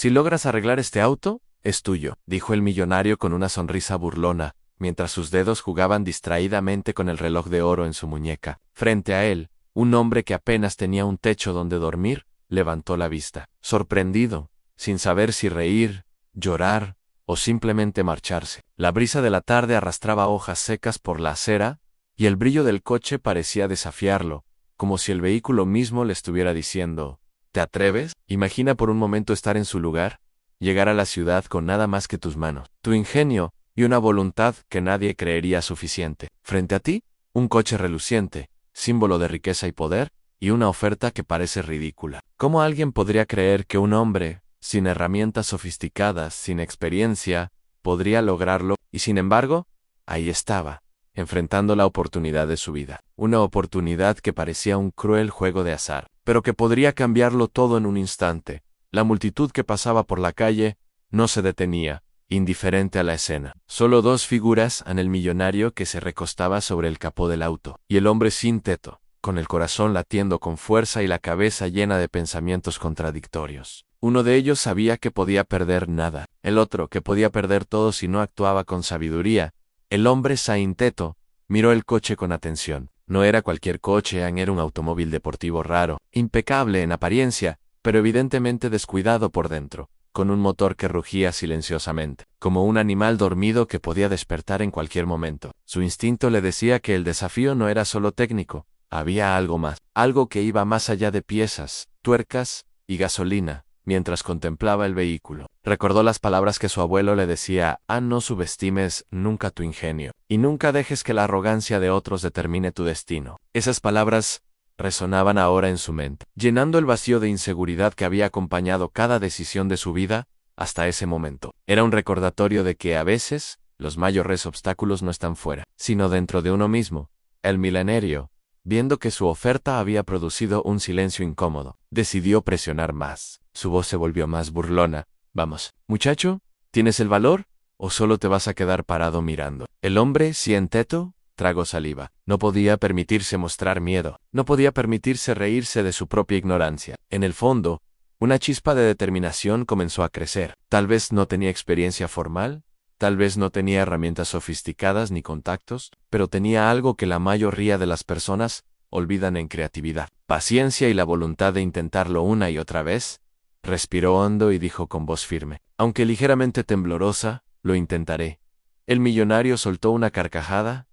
Si logras arreglar este auto, es tuyo, dijo el millonario con una sonrisa burlona, mientras sus dedos jugaban distraídamente con el reloj de oro en su muñeca. Frente a él, un hombre que apenas tenía un techo donde dormir, levantó la vista, sorprendido, sin saber si reír, llorar o simplemente marcharse. La brisa de la tarde arrastraba hojas secas por la acera, y el brillo del coche parecía desafiarlo, como si el vehículo mismo le estuviera diciendo, ¿te atreves? Imagina por un momento estar en su lugar, llegar a la ciudad con nada más que tus manos, tu ingenio y una voluntad que nadie creería suficiente. Frente a ti, un coche reluciente, símbolo de riqueza y poder, y una oferta que parece ridícula. ¿Cómo alguien podría creer que un hombre, sin herramientas sofisticadas, sin experiencia, podría lograrlo? Y sin embargo, ahí estaba, enfrentando la oportunidad de su vida. Una oportunidad que parecía un cruel juego de azar, pero que podría cambiarlo todo en un instante. La multitud que pasaba por la calle no se detenía, indiferente a la escena. Solo dos figuras, el millonario que se recostaba sobre el capó del auto, y el hombre sin teto, con el corazón latiendo con fuerza y la cabeza llena de pensamientos contradictorios. Uno de ellos sabía que podía perder nada, el otro que podía perder todo si no actuaba con sabiduría. El hombre sin teto miró el coche con atención. No era cualquier coche, era un automóvil deportivo raro, impecable en apariencia, pero evidentemente descuidado por dentro, con un motor que rugía silenciosamente, como un animal dormido que podía despertar en cualquier momento. Su instinto le decía que el desafío no era solo técnico, había algo más, algo que iba más allá de piezas, tuercas y gasolina. Mientras contemplaba el vehículo, recordó las palabras que su abuelo le decía: no subestimes nunca tu ingenio, y nunca dejes que la arrogancia de otros determine tu destino. Esas palabras resonaban ahora en su mente, llenando el vacío de inseguridad que había acompañado cada decisión de su vida hasta ese momento. Era un recordatorio de que a veces los mayores obstáculos no están fuera, sino dentro de uno mismo. El millonario, viendo que su oferta había producido un silencio incómodo, decidió presionar más. Su voz se volvió más burlona. Vamos, muchacho, ¿tienes el valor? ¿O solo te vas a quedar parado mirando? El hombre, sin teto, tragó saliva. No podía permitirse mostrar miedo. No podía permitirse reírse de su propia ignorancia. En el fondo, una chispa de determinación comenzó a crecer. Tal vez no tenía experiencia formal, tal vez no tenía herramientas sofisticadas ni contactos, pero tenía algo que la mayoría de las personas olvidan en creatividad: paciencia y la voluntad de intentarlo una y otra vez. Respiró hondo y dijo con voz firme, aunque ligeramente temblorosa: lo intentaré. El millonario soltó una carcajada.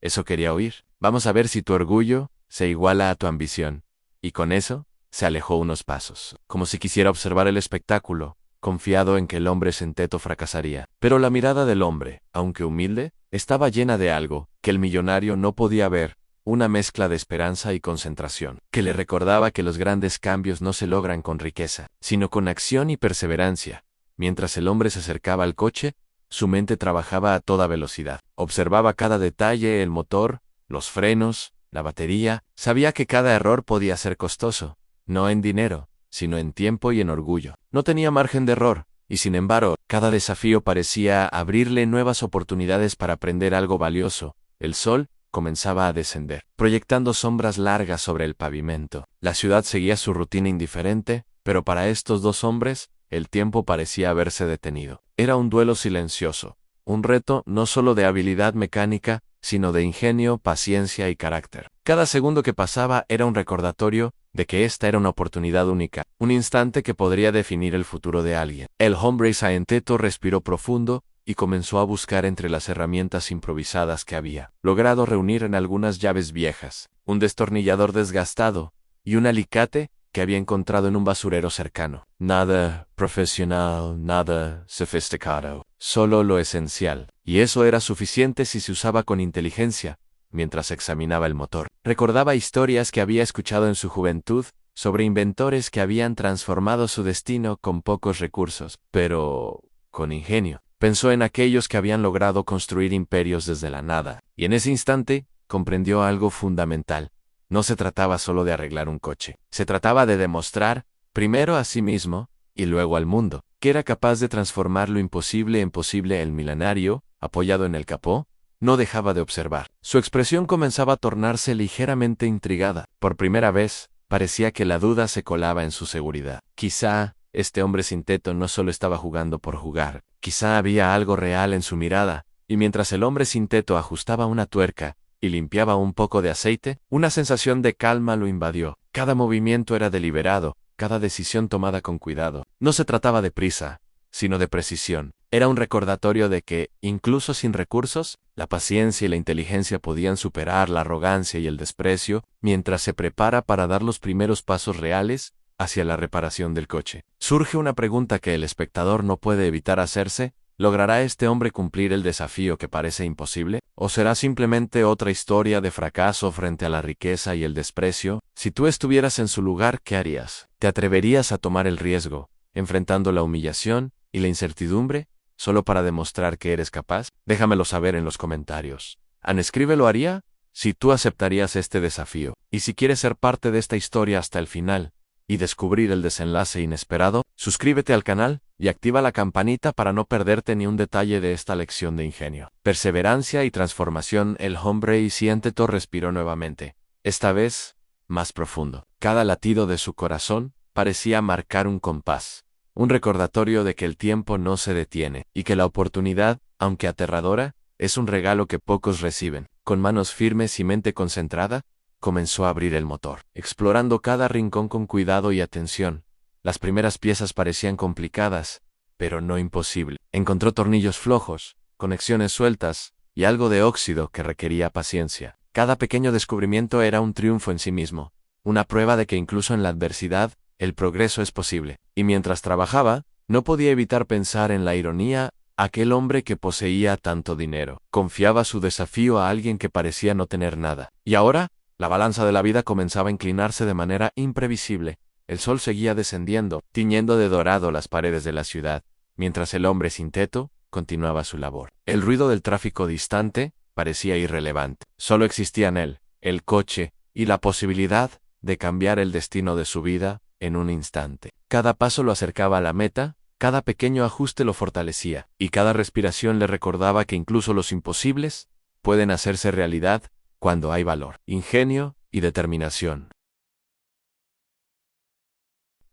Eso quería oír. Vamos a ver si tu orgullo se iguala a tu ambición. Y con eso, se alejó unos pasos, como si quisiera observar el espectáculo, confiado en que el hombre sin teto fracasaría. Pero la mirada del hombre, aunque humilde, estaba llena de algo que el millonario no podía ver, una mezcla de esperanza y concentración, que le recordaba que los grandes cambios no se logran con riqueza, sino con acción y perseverancia. Mientras el hombre se acercaba al coche, su mente trabajaba a toda velocidad. Observaba cada detalle: el motor, los frenos, la batería. Sabía que cada error podía ser costoso, no en dinero, sino en tiempo y en orgullo. No tenía margen de error, y sin embargo, cada desafío parecía abrirle nuevas oportunidades para aprender algo valioso. El sol comenzaba a descender, proyectando sombras largas sobre el pavimento. La ciudad seguía su rutina indiferente, pero para estos dos hombres, el tiempo parecía haberse detenido. Era un duelo silencioso, un reto no solo de habilidad mecánica, sino de ingenio, paciencia y carácter. Cada segundo que pasaba era un recordatorio de que esta era una oportunidad única, un instante que podría definir el futuro de alguien. El hombre sin teto respiró profundo y comenzó a buscar entre las herramientas improvisadas que había logrado reunir en algunas llaves viejas, un destornillador desgastado y un alicate que había encontrado en un basurero cercano. Nada profesional, nada sofisticado, solo lo esencial, y eso era suficiente si se usaba con inteligencia. Mientras examinaba el motor, recordaba historias que había escuchado en su juventud sobre inventores que habían transformado su destino con pocos recursos, pero con ingenio. Pensó en aquellos que habían logrado construir imperios desde la nada, y en ese instante comprendió algo fundamental. No se trataba solo de arreglar un coche. Se trataba de demostrar, primero a sí mismo, y luego al mundo, que era capaz de transformar lo imposible en posible. El millonario, apoyado en el capó, no dejaba de observar. Su expresión comenzaba a tornarse ligeramente intrigada. Por primera vez, parecía que la duda se colaba en su seguridad. Quizá Este hombre sin teto no solo estaba jugando por jugar, quizá había algo real en su mirada, y mientras el hombre sin teto ajustaba una tuerca y limpiaba un poco de aceite, una sensación de calma lo invadió. Cada movimiento era deliberado, cada decisión tomada con cuidado. No se trataba de prisa, sino de precisión. Era un recordatorio de que, incluso sin recursos, la paciencia y la inteligencia podían superar la arrogancia y el desprecio, mientras se prepara para dar los primeros pasos reales hacia la reparación del coche. Surge una pregunta que el espectador no puede evitar hacerse: ¿logrará este hombre cumplir el desafío que parece imposible? ¿O será simplemente otra historia de fracaso frente a la riqueza y el desprecio? Si tú estuvieras en su lugar, ¿qué harías? ¿Te atreverías a tomar el riesgo, enfrentando la humillación y la incertidumbre, solo para demostrar que eres capaz? Déjamelo saber en los comentarios. Escribe, ¿lo haría? Si tú aceptarías este desafío. Y si quieres ser parte de esta historia hasta el final y descubrir el desenlace inesperado, suscríbete al canal y activa la campanita para no perderte ni un detalle de esta lección de ingenio, perseverancia y transformación. El hombre sin teto respiró nuevamente, esta vez más profundo. Cada latido de su corazón parecía marcar un compás, un recordatorio de que el tiempo no se detiene y que la oportunidad, aunque aterradora, es un regalo que pocos reciben. Con manos firmes y mente concentrada, comenzó a abrir el motor, explorando cada rincón con cuidado y atención. Las primeras piezas parecían complicadas, pero no imposible. Encontró tornillos flojos, conexiones sueltas y algo de óxido que requería paciencia. Cada pequeño descubrimiento era un triunfo en sí mismo, una prueba de que incluso en la adversidad, el progreso es posible. Y mientras trabajaba, no podía evitar pensar en la ironía. Aquel hombre que poseía tanto dinero confiaba su desafío a alguien que parecía no tener nada. Y ahora, la balanza de la vida comenzaba a inclinarse de manera imprevisible. El sol seguía descendiendo, tiñendo de dorado las paredes de la ciudad, mientras el hombre sin teto continuaba su labor. El ruido del tráfico distante parecía irrelevante. Solo existían él, el coche, y la posibilidad de cambiar el destino de su vida en un instante. Cada paso lo acercaba a la meta, cada pequeño ajuste lo fortalecía, y cada respiración le recordaba que incluso los imposibles pueden hacerse realidad cuando hay valor, ingenio y determinación.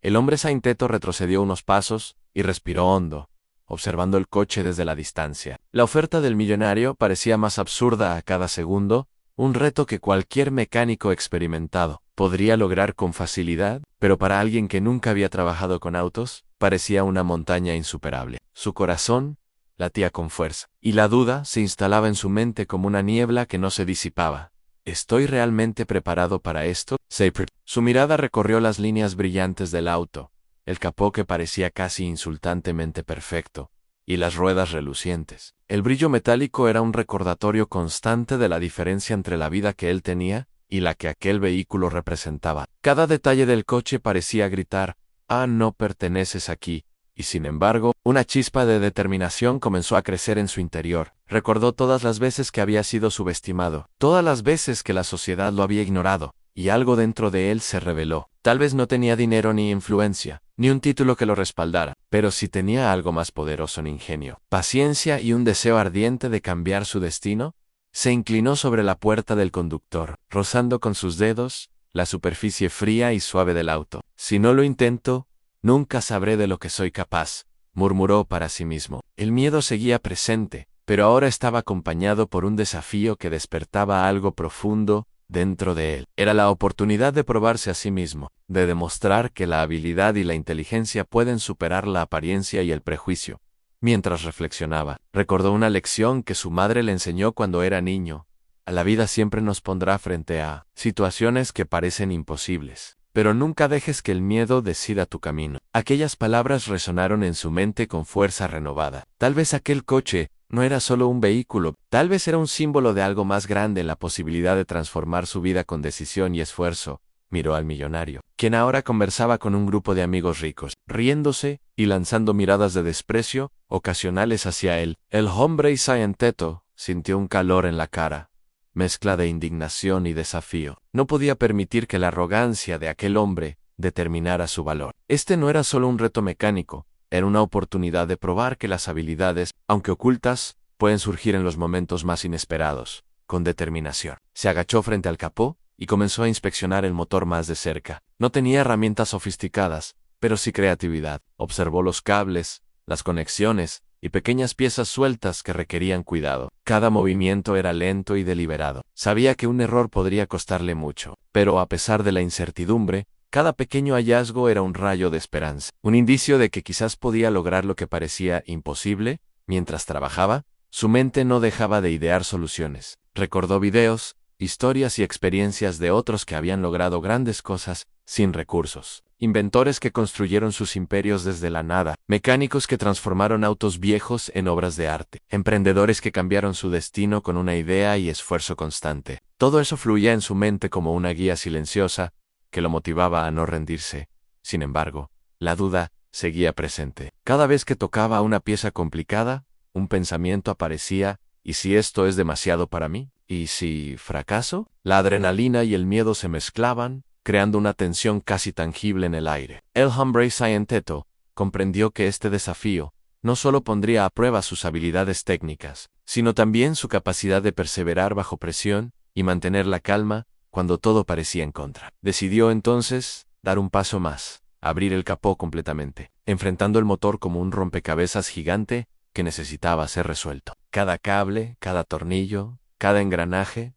El hombre sin teto retrocedió unos pasos y respiró hondo, observando el coche desde la distancia. La oferta del millonario parecía más absurda a cada segundo, un reto que cualquier mecánico experimentado podría lograr con facilidad, pero para alguien que nunca había trabajado con autos, parecía una montaña insuperable. Su corazón latía con fuerza, y la duda se instalaba en su mente como una niebla que no se disipaba. ¿Estoy realmente preparado para esto? Su mirada recorrió las líneas brillantes del auto, el capó que parecía casi insultantemente perfecto, y las ruedas relucientes. El brillo metálico era un recordatorio constante de la diferencia entre la vida que él tenía y la que aquel vehículo representaba. Cada detalle del coche parecía gritar: «Ah, no perteneces aquí». Y sin embargo, una chispa de determinación comenzó a crecer en su interior. Recordó todas las veces que había sido subestimado, todas las veces que la sociedad lo había ignorado, y algo dentro de él se reveló. Tal vez no tenía dinero ni influencia, ni un título que lo respaldara, pero sí tenía algo más poderoso en ingenio, paciencia y un deseo ardiente de cambiar su destino. Se inclinó sobre la puerta del conductor, rozando con sus dedos la superficie fría y suave del auto. «Si no lo intento, nunca sabré de lo que soy capaz», murmuró para sí mismo. El miedo seguía presente, pero ahora estaba acompañado por un desafío que despertaba algo profundo dentro de él. Era la oportunidad de probarse a sí mismo, de demostrar que la habilidad y la inteligencia pueden superar la apariencia y el prejuicio. Mientras reflexionaba, recordó una lección que su madre le enseñó cuando era niño: a la vida siempre nos pondrá frente a situaciones que parecen imposibles, pero nunca dejes que el miedo decida tu camino. Aquellas palabras resonaron en su mente con fuerza renovada. Tal vez aquel coche no era solo un vehículo, tal vez era un símbolo de algo más grande, en la posibilidad de transformar su vida con decisión y esfuerzo. Miró al millonario, quien ahora conversaba con un grupo de amigos ricos, riéndose y lanzando miradas de desprecio ocasionales hacia él. El hombre sin teto sintió un calor en la cara, mezcla de indignación y desafío. No podía permitir que la arrogancia de aquel hombre determinara su valor. Este no era solo un reto mecánico, era una oportunidad de probar que las habilidades, aunque ocultas, pueden surgir en los momentos más inesperados. Con determinación, se agachó frente al capó y comenzó a inspeccionar el motor más de cerca. No tenía herramientas sofisticadas, pero sí creatividad. Observó los cables, las conexiones y pequeñas piezas sueltas que requerían cuidado. Cada movimiento era lento y deliberado. Sabía que un error podría costarle mucho, pero a pesar de la incertidumbre, cada pequeño hallazgo era un rayo de esperanza, un indicio de que quizás podía lograr lo que parecía imposible. Mientras trabajaba, su mente no dejaba de idear soluciones. Recordó videos, historias y experiencias de otros que habían logrado grandes cosas sin recursos. Inventores que construyeron sus imperios desde la nada, mecánicos que transformaron autos viejos en obras de arte, emprendedores que cambiaron su destino con una idea y esfuerzo constante. Todo eso fluía en su mente como una guía silenciosa que lo motivaba a no rendirse. Sin embargo, la duda seguía presente. Cada vez que tocaba una pieza complicada, un pensamiento aparecía: ¿y si esto es demasiado para mí? ¿Y si fracaso? La adrenalina y el miedo se mezclaban, creando una tensión casi tangible en el aire. El hombre Sainteto comprendió que este desafío no solo pondría a prueba sus habilidades técnicas, sino también su capacidad de perseverar bajo presión y mantener la calma cuando todo parecía en contra. Decidió entonces dar un paso más, abrir el capó completamente, enfrentando el motor como un rompecabezas gigante que necesitaba ser resuelto. Cada cable, cada tornillo, cada engranaje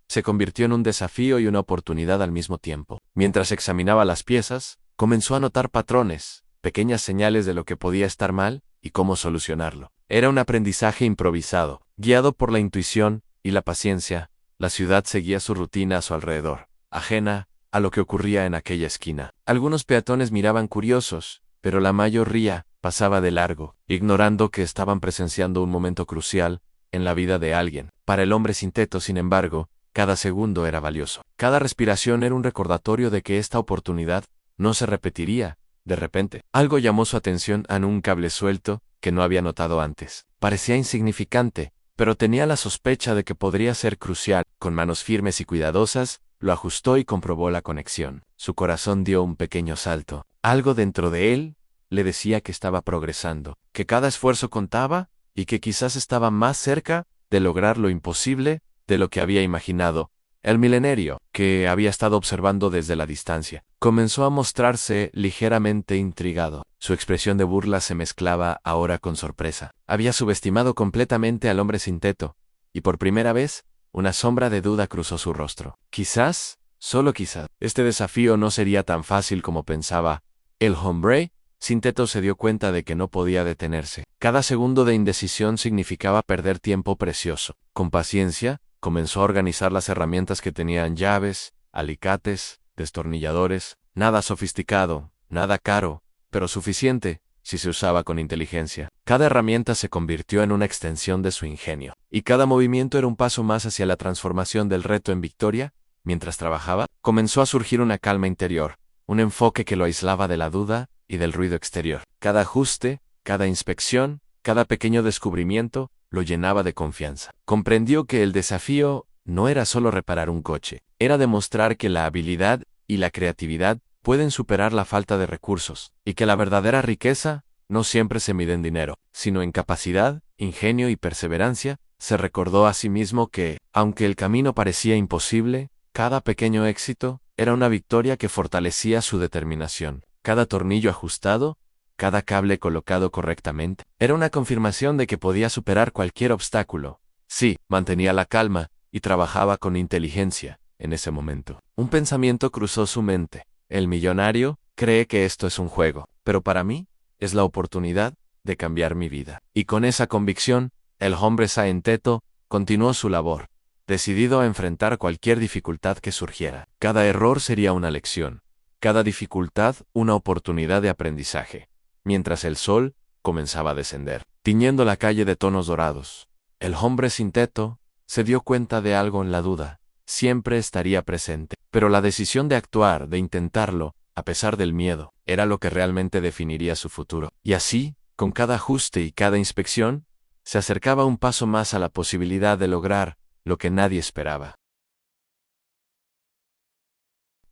se convirtió en un desafío y una oportunidad al mismo tiempo. Mientras examinaba las piezas, comenzó a notar patrones, pequeñas señales de lo que podía estar mal y cómo solucionarlo. Era un aprendizaje improvisado, guiado por la intuición y la paciencia. La ciudad seguía su rutina a su alrededor, ajena a lo que ocurría en aquella esquina. Algunos peatones miraban curiosos, pero la mayoría pasaba de largo, ignorando que estaban presenciando un momento crucial en la vida de alguien. Para el hombre Sainteto, sin embargo, cada segundo era valioso. Cada respiración era un recordatorio de que esta oportunidad no se repetiría. De repente, algo llamó su atención en un cable suelto que no había notado antes. Parecía insignificante, pero tenía la sospecha de que podría ser crucial. Con manos firmes y cuidadosas, lo ajustó y comprobó la conexión. Su corazón dio un pequeño salto. Algo dentro de él le decía que estaba progresando, que cada esfuerzo contaba y que quizás estaba más cerca de lograr lo imposible de lo que había imaginado. El milenario, que había estado observando desde la distancia, comenzó a mostrarse ligeramente intrigado. Su expresión de burla se mezclaba ahora con sorpresa. Había subestimado completamente al hombre Sainteto, y por primera vez, una sombra de duda cruzó su rostro. Quizás, solo quizás, este desafío no sería tan fácil como pensaba. El hombre Sainteto se dio cuenta de que no podía detenerse. Cada segundo de indecisión significaba perder tiempo precioso. Con paciencia, comenzó a organizar las herramientas que tenían: llaves, alicates, destornilladores. Nada sofisticado, nada caro, pero suficiente si se usaba con inteligencia. Cada herramienta se convirtió en una extensión de su ingenio, y cada movimiento era un paso más hacia la transformación del reto en victoria. Mientras trabajaba, comenzó a surgir una calma interior, un enfoque que lo aislaba de la duda y del ruido exterior. Cada ajuste, cada inspección, cada pequeño descubrimiento lo llenaba de confianza. Comprendió que el desafío no era solo reparar un coche, era demostrar que la habilidad y la creatividad pueden superar la falta de recursos, y que la verdadera riqueza no siempre se mide en dinero, sino en capacidad, ingenio y perseverancia. Se recordó a sí mismo que, aunque el camino parecía imposible, cada pequeño éxito era una victoria que fortalecía su determinación. Cada tornillo ajustado, cada cable colocado correctamente, era una confirmación de que podía superar cualquier obstáculo. Sí, mantenía la calma y trabajaba con inteligencia. En ese momento, un pensamiento cruzó su mente. El millonario cree que esto es un juego, pero para mí es la oportunidad de cambiar mi vida. Y con esa convicción, el hombre Sainteto continuó su labor, decidido a enfrentar cualquier dificultad que surgiera. Cada error sería una lección, cada dificultad una oportunidad de aprendizaje. Mientras el sol comenzaba a descender, tiñendo la calle de tonos dorados, el hombre Sainteto se dio cuenta de algo en la duda. Siempre estaría presente, pero la decisión de actuar, de intentarlo, a pesar del miedo, era lo que realmente definiría su futuro. Y así, con cada ajuste y cada inspección, se acercaba un paso más a la posibilidad de lograr lo que nadie esperaba.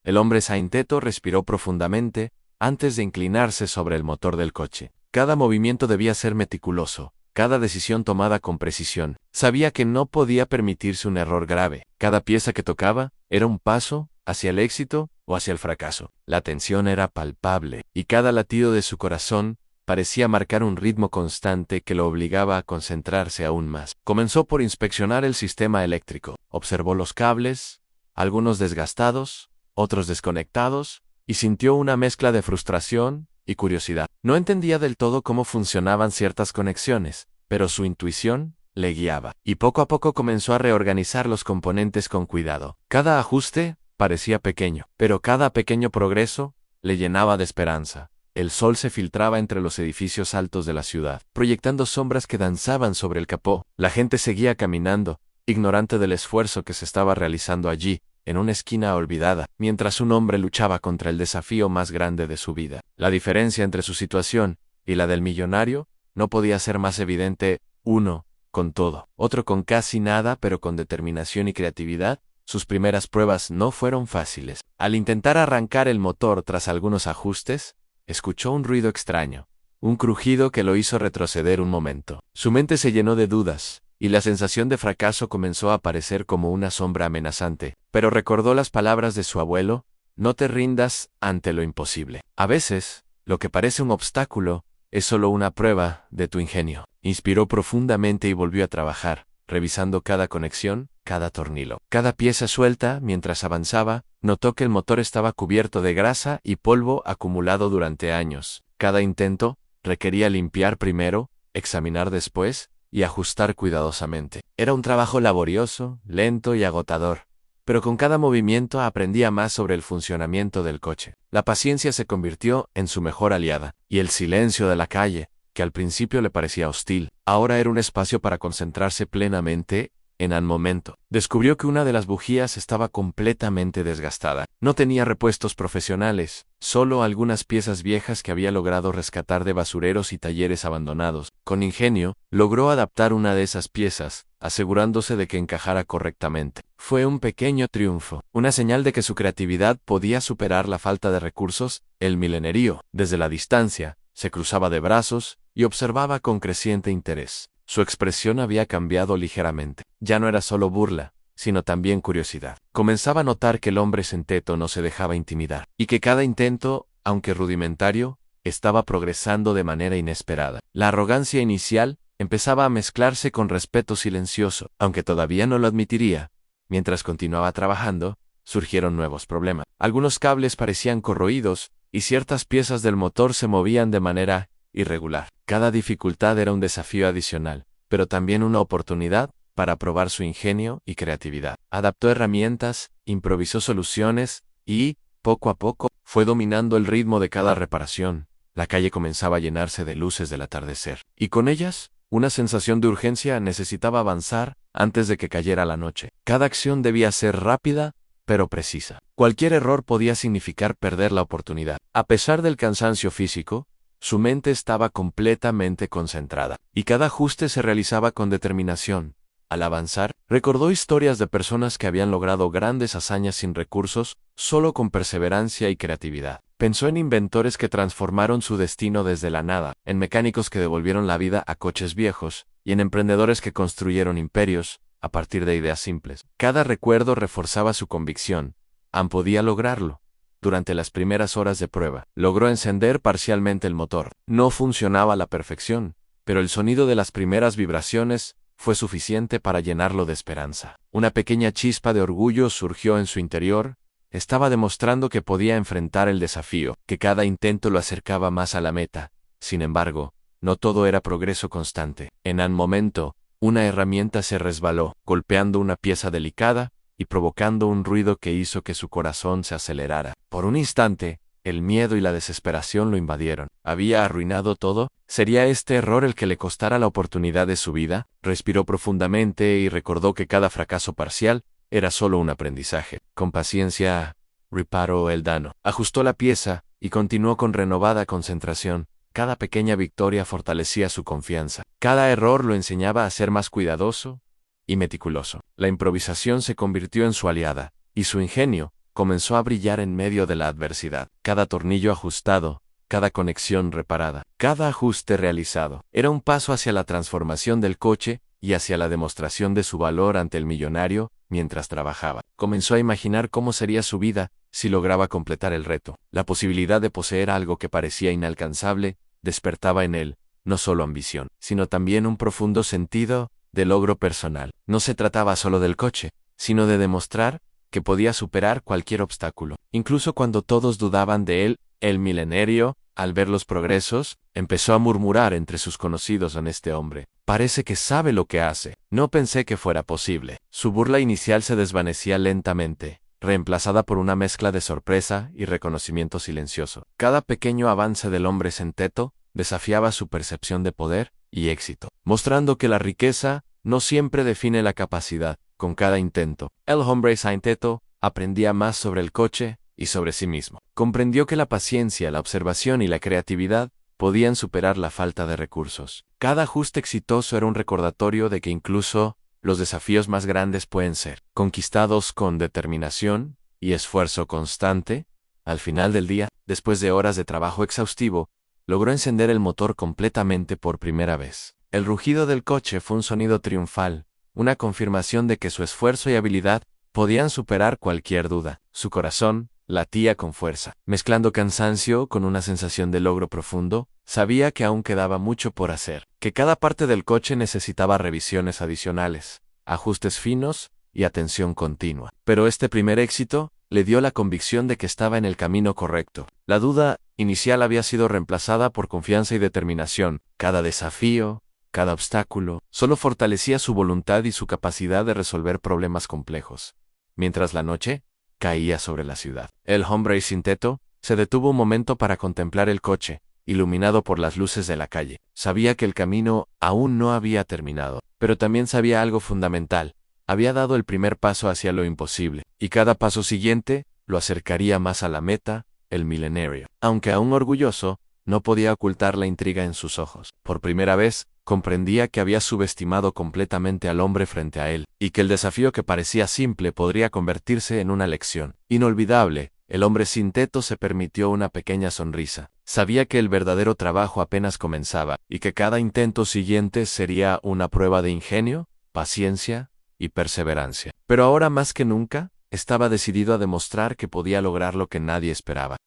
El hombre Sainteto respiró profundamente antes de inclinarse sobre el motor del coche. Cada movimiento debía ser meticuloso, cada decisión tomada con precisión. Sabía que no podía permitirse un error grave. Cada pieza que tocaba era un paso hacia el éxito o hacia el fracaso. La tensión era palpable, y cada latido de su corazón parecía marcar un ritmo constante que lo obligaba a concentrarse aún más. Comenzó por inspeccionar el sistema eléctrico. Observó los cables, algunos desgastados, otros desconectados, y sintió una mezcla de frustración y curiosidad. No entendía del todo cómo funcionaban ciertas conexiones, pero su intuición le guiaba, y poco a poco comenzó a reorganizar los componentes con cuidado. Cada ajuste parecía pequeño, pero cada pequeño progreso le llenaba de esperanza. El sol se filtraba entre los edificios altos de la ciudad, proyectando sombras que danzaban sobre el capó. La gente seguía caminando, ignorante del esfuerzo que se estaba realizando allí, en una esquina olvidada, mientras un hombre luchaba contra el desafío más grande de su vida. La diferencia entre su situación y la del millonario no podía ser más evidente. Uno con todo, otro con casi nada, pero con determinación y creatividad. Sus primeras pruebas no fueron fáciles. Al intentar arrancar el motor tras algunos ajustes, escuchó un ruido extraño, un crujido que lo hizo retroceder un momento. Su mente se llenó de dudas, y la sensación de fracaso comenzó a aparecer como una sombra amenazante. Pero recordó las palabras de su abuelo: no te rindas ante lo imposible. A veces, lo que parece un obstáculo es solo una prueba de tu ingenio. Inspiró profundamente y volvió a trabajar, revisando cada conexión, cada tornillo, cada pieza suelta. Mientras avanzaba, notó que el motor estaba cubierto de grasa y polvo acumulado durante años. Cada intento requería limpiar primero, examinar después y ajustar cuidadosamente. Era un trabajo laborioso, lento y agotador, pero con cada movimiento aprendía más sobre el funcionamiento del coche. La paciencia se convirtió en su mejor aliada, y el silencio de la calle, que al principio le parecía hostil, ahora era un espacio para concentrarse plenamente. En un momento, descubrió que una de las bujías estaba completamente desgastada. No tenía repuestos profesionales, solo algunas piezas viejas que había logrado rescatar de basureros y talleres abandonados. Con ingenio, logró adaptar una de esas piezas, asegurándose de que encajara correctamente. Fue un pequeño triunfo, una señal de que su creatividad podía superar la falta de recursos. El milenario, desde la distancia, se cruzaba de brazos y observaba con creciente interés. Su expresión había cambiado ligeramente. Ya no era solo burla, sino también curiosidad. Comenzaba a notar que el hombre centeto no se dejaba intimidar, y que cada intento, aunque rudimentario, estaba progresando de manera inesperada. La arrogancia inicial empezaba a mezclarse con respeto silencioso. Aunque todavía no lo admitiría, mientras continuaba trabajando, surgieron nuevos problemas. Algunos cables parecían corroídos, y ciertas piezas del motor se movían de manera irregular. Cada dificultad era un desafío adicional, pero también una oportunidad para probar su ingenio y creatividad. Adaptó herramientas, improvisó soluciones y, poco a poco, fue dominando el ritmo de cada reparación. La calle comenzaba a llenarse de luces del atardecer, y con ellas, una sensación de urgencia. Necesitaba avanzar antes de que cayera la noche. Cada acción debía ser rápida, pero precisa. Cualquier error podía significar perder la oportunidad. A pesar del cansancio físico, su mente estaba completamente concentrada, y cada ajuste se realizaba con determinación. Al avanzar, recordó historias de personas que habían logrado grandes hazañas sin recursos, solo con perseverancia y creatividad. Pensó en inventores que transformaron su destino desde la nada, en mecánicos que devolvieron la vida a coches viejos, y en emprendedores que construyeron imperios a partir de ideas simples. Cada recuerdo reforzaba su convicción. Ann podía lograrlo. Durante las primeras horas de prueba, logró encender parcialmente el motor. No funcionaba a la perfección, pero el sonido de las primeras vibraciones fue suficiente para llenarlo de esperanza. Una pequeña chispa de orgullo surgió en su interior. Estaba demostrando que podía enfrentar el desafío, que cada intento lo acercaba más a la meta. Sin embargo, no todo era progreso constante. En un momento, una herramienta se resbaló, golpeando una pieza delicada y provocando un ruido que hizo que su corazón se acelerara. Por un instante, el miedo y la desesperación lo invadieron. ¿Había arruinado todo? ¿Sería este error el que le costara la oportunidad de su vida? Respiró profundamente y recordó que cada fracaso parcial era solo un aprendizaje. Con paciencia, reparó el daño. Ajustó la pieza y continuó con renovada concentración. Cada pequeña victoria fortalecía su confianza. Cada error lo enseñaba a ser más cuidadoso y meticuloso. La improvisación se convirtió en su aliada, y su ingenio comenzó a brillar en medio de la adversidad. Cada tornillo ajustado, cada conexión reparada, cada ajuste realizado, era un paso hacia la transformación del coche y hacia la demostración de su valor ante el millonario mientras trabajaba. Comenzó a imaginar cómo sería su vida si lograba completar el reto. La posibilidad de poseer algo que parecía inalcanzable despertaba en él no solo ambición, sino también un profundo sentido de logro personal. No se trataba solo del coche, sino de demostrar que podía superar cualquier obstáculo. Incluso cuando todos dudaban de él, el milenario, al ver los progresos, empezó a murmurar entre sus conocidos en este hombre. Parece que sabe lo que hace. No pensé que fuera posible. Su burla inicial se desvanecía lentamente, reemplazada por una mezcla de sorpresa y reconocimiento silencioso. Cada pequeño avance del hombre centeto desafiaba su percepción de poder y éxito, mostrando que la riqueza no siempre define la capacidad. Con cada intento, el hombre centeto aprendía más sobre el coche y sobre sí mismo. Comprendió que la paciencia, la observación y la creatividad podían superar la falta de recursos. Cada ajuste exitoso era un recordatorio de que incluso los desafíos más grandes pueden ser conquistados con determinación y esfuerzo constante. Al final del día, después de horas de trabajo exhaustivo, logró encender el motor completamente por primera vez. El rugido del coche fue un sonido triunfal, una confirmación de que su esfuerzo y habilidad podían superar cualquier duda. Su corazón latía con fuerza. Mezclando cansancio con una sensación de logro profundo, sabía que aún quedaba mucho por hacer, que cada parte del coche necesitaba revisiones adicionales, ajustes finos y atención continua. Pero este primer éxito le dio la convicción de que estaba en el camino correcto. La duda inicial había sido reemplazada por confianza y determinación. Cada desafío, cada obstáculo, solo fortalecía su voluntad y su capacidad de resolver problemas complejos. Mientras la noche caía sobre la ciudad, el hombre centeto se detuvo un momento para contemplar el coche, iluminado por las luces de la calle. Sabía que el camino aún no había terminado, pero también sabía algo fundamental. Había dado el primer paso hacia lo imposible, y cada paso siguiente lo acercaría más a la meta, el milenario. Aunque aún orgulloso, no podía ocultar la intriga en sus ojos. Por primera vez, comprendía que había subestimado completamente al hombre frente a él, y que el desafío que parecía simple podría convertirse en una lección inolvidable. El hombre centeto se permitió una pequeña sonrisa. Sabía que el verdadero trabajo apenas comenzaba, y que cada intento siguiente sería una prueba de ingenio, paciencia y perseverancia. Pero ahora más que nunca, estaba decidido a demostrar que podía lograr lo que nadie esperaba.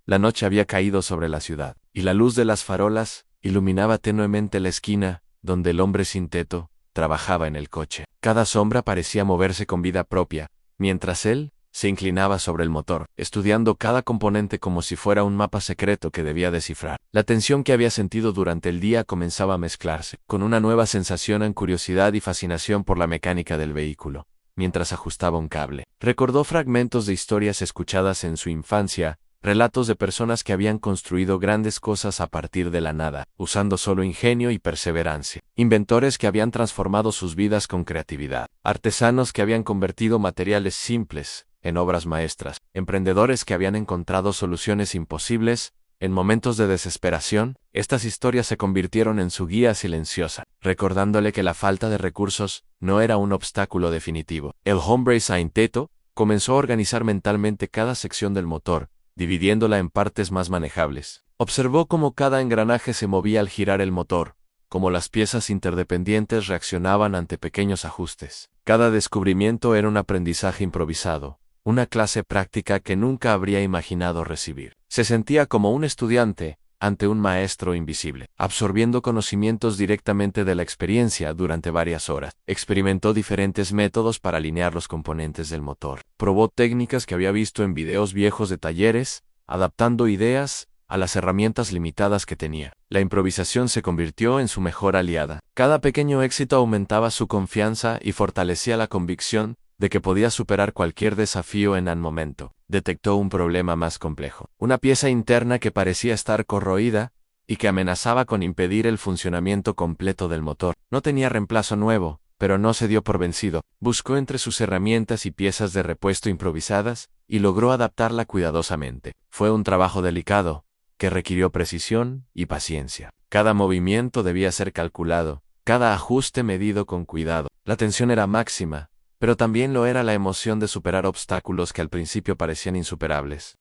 La noche había caído sobre la ciudad, y la luz de las farolas iluminaba tenuemente la esquina donde el hombre centeto trabajaba en el coche. Cada sombra parecía moverse con vida propia, mientras él se inclinaba sobre el motor, estudiando cada componente como si fuera un mapa secreto que debía descifrar. La tensión que había sentido durante el día comenzaba a mezclarse con una nueva sensación en curiosidad y fascinación por la mecánica del vehículo. Mientras ajustaba un cable, recordó fragmentos de historias escuchadas en su infancia, relatos de personas que habían construido grandes cosas a partir de la nada, usando solo ingenio y perseverancia. Inventores que habían transformado sus vidas con creatividad. Artesanos que habían convertido materiales simples en obras maestras. Emprendedores que habían encontrado soluciones imposibles en momentos de desesperación. Estas historias se convirtieron en su guía silenciosa, recordándole que la falta de recursos no era un obstáculo definitivo. El hombre centeto comenzó a organizar mentalmente cada sección del motor, dividiéndola en partes más manejables. Observó cómo cada engranaje se movía al girar el motor, cómo las piezas interdependientes reaccionaban ante pequeños ajustes. Cada descubrimiento era un aprendizaje improvisado, una clase práctica que nunca habría imaginado recibir. Se sentía como un estudiante ante un maestro invisible, absorbiendo conocimientos directamente de la experiencia durante varias horas. Experimentó diferentes métodos para alinear los componentes del motor. Probó técnicas que había visto en videos viejos de talleres, adaptando ideas a las herramientas limitadas que tenía. La improvisación se convirtió en su mejor aliada. Cada pequeño éxito aumentaba su confianza y fortalecía la convicción de que podía superar cualquier desafío en un momento. Detectó un problema más complejo, una pieza interna que parecía estar corroída y que amenazaba con impedir el funcionamiento completo del motor. No tenía reemplazo nuevo, pero no se dio por vencido. Buscó entre sus herramientas y piezas de repuesto improvisadas y logró adaptarla cuidadosamente. Fue un trabajo delicado, que requirió precisión y paciencia. Cada movimiento debía ser calculado, cada ajuste medido con cuidado. La tensión era máxima, pero también lo era la emoción de superar obstáculos que al principio parecían insuperables.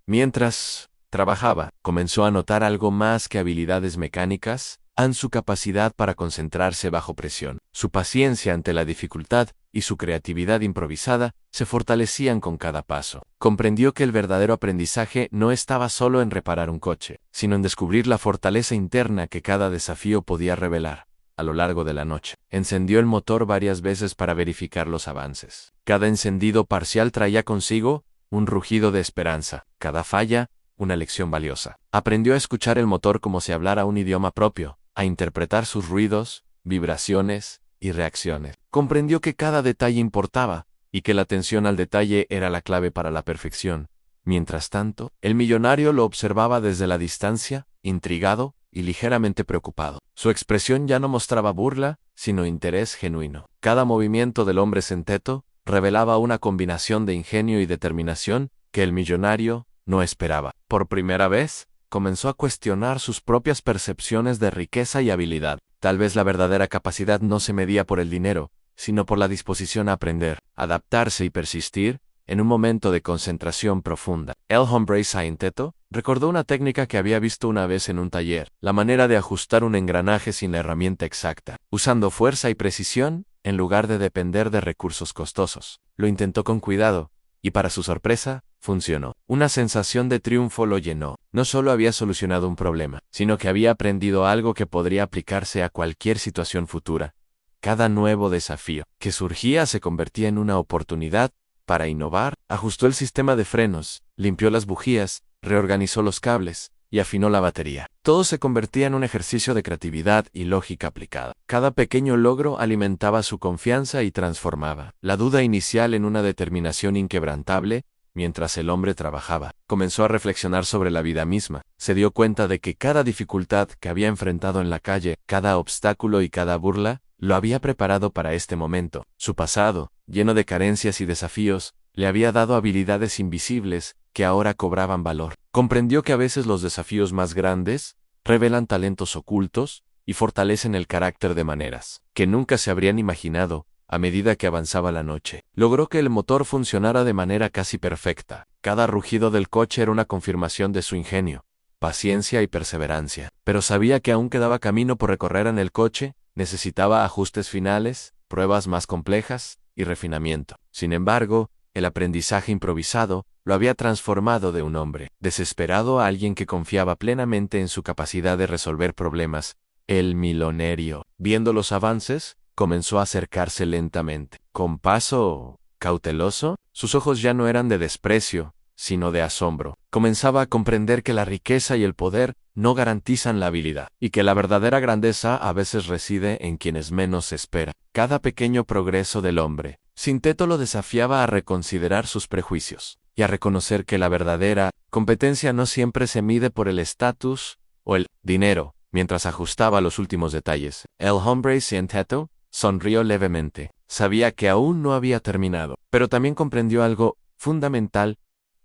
Mientras trabajaba, comenzó a notar algo más que habilidades mecánicas. Su capacidad para concentrarse bajo presión, su paciencia ante la dificultad y su creatividad improvisada se fortalecían con cada paso. Comprendió que el verdadero aprendizaje no estaba solo en reparar un coche, sino en descubrir la fortaleza interna que cada desafío podía revelar. A lo largo de la noche, encendió el motor varias veces para verificar los avances. Cada encendido parcial traía consigo un rugido de esperanza, cada falla, una lección valiosa. Aprendió a escuchar el motor como si hablara un idioma propio, a interpretar sus ruidos, vibraciones y reacciones. Comprendió que cada detalle importaba y que la atención al detalle era la clave para la perfección. Mientras tanto, el millonario lo observaba desde la distancia, intrigado y ligeramente preocupado. Su expresión ya no mostraba burla, sino interés genuino. Cada movimiento del hombre centeto revelaba una combinación de ingenio y determinación que el millonario no esperaba. Por primera vez, comenzó a cuestionar sus propias percepciones de riqueza y habilidad. Tal vez la verdadera capacidad no se medía por el dinero, sino por la disposición a aprender, adaptarse y persistir en un momento de concentración profunda. El hombre centeto recordó una técnica que había visto una vez en un taller, la manera de ajustar un engranaje sin la herramienta exacta, usando fuerza y precisión en lugar de depender de recursos costosos. Lo intentó con cuidado, y para su sorpresa, funcionó. Una sensación de triunfo lo llenó. No solo había solucionado un problema, sino que había aprendido algo que podría aplicarse a cualquier situación futura. Cada nuevo desafío que surgía se convertía en una oportunidad para innovar. Ajustó el sistema de frenos, limpió las bujías, reorganizó los cables y afinó la batería. Todo se convertía en un ejercicio de creatividad y lógica aplicada. Cada pequeño logro alimentaba su confianza y transformaba la duda inicial en una determinación inquebrantable. Mientras el hombre trabajaba, comenzó a reflexionar sobre la vida misma. Se dio cuenta de que cada dificultad que había enfrentado en la calle, cada obstáculo y cada burla, lo había preparado para este momento. Su pasado, lleno de carencias y desafíos, le había dado habilidades invisibles que ahora cobraban valor. Comprendió que a veces los desafíos más grandes revelan talentos ocultos y fortalecen el carácter de maneras que nunca se habrían imaginado. A medida que avanzaba la noche, logró que el motor funcionara de manera casi perfecta. Cada rugido del coche era una confirmación de su ingenio, paciencia y perseverancia. Pero sabía que aún quedaba camino por recorrer en el coche, necesitaba ajustes finales, pruebas más complejas y refinamiento. Sin embargo, el aprendizaje improvisado lo había transformado de un hombre desesperado a alguien que confiaba plenamente en su capacidad de resolver problemas. El millonario, viendo los avances, comenzó a acercarse lentamente. Con paso cauteloso, sus ojos ya no eran de desprecio, sino de asombro. Comenzaba a comprender que la riqueza y el poder no garantizan la habilidad, y que la verdadera grandeza a veces reside en quienes menos se espera. Cada pequeño progreso del hombre, centeto lo desafiaba a reconsiderar sus prejuicios, y a reconocer que la verdadera competencia no siempre se mide por el estatus o el dinero. Mientras ajustaba los últimos detalles, el hombre centeto sonrió levemente. Sabía que aún no había terminado, pero también comprendió algo fundamental.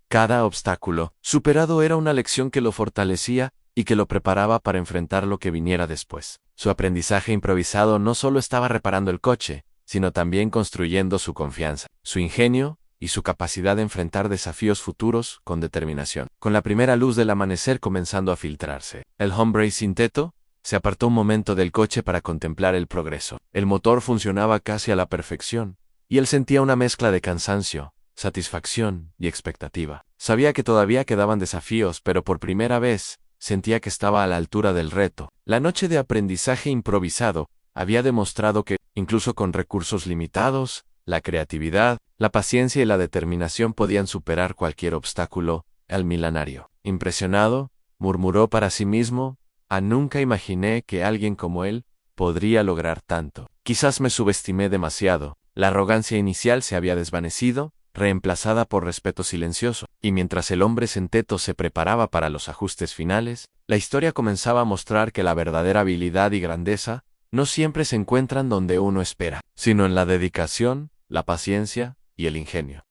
Cada obstáculo superado era una lección que lo fortalecía y que lo preparaba para enfrentar lo que viniera después. Su aprendizaje improvisado no solo estaba reparando el coche, sino también construyendo su confianza, su ingenio y su capacidad de enfrentar desafíos futuros con determinación. Con la primera luz del amanecer comenzando a filtrarse, el hombre centeto se apartó un momento del coche para contemplar el progreso. El motor funcionaba casi a la perfección, y él sentía una mezcla de cansancio, satisfacción y expectativa. Sabía que todavía quedaban desafíos, pero por primera vez sentía que estaba a la altura del reto. La noche de aprendizaje improvisado había demostrado que, incluso con recursos limitados, la creatividad, la paciencia y la determinación podían superar cualquier obstáculo. El millonario, impresionado, murmuró para sí mismo: nunca imaginé que alguien como él podría lograr tanto. Quizás me subestimé demasiado. La arrogancia inicial se había desvanecido, reemplazada por respeto silencioso, y mientras el hombre centeto se preparaba para los ajustes finales, la historia comenzaba a mostrar que la verdadera habilidad y grandeza no siempre se encuentran donde uno espera, sino en la dedicación, la paciencia y el ingenio.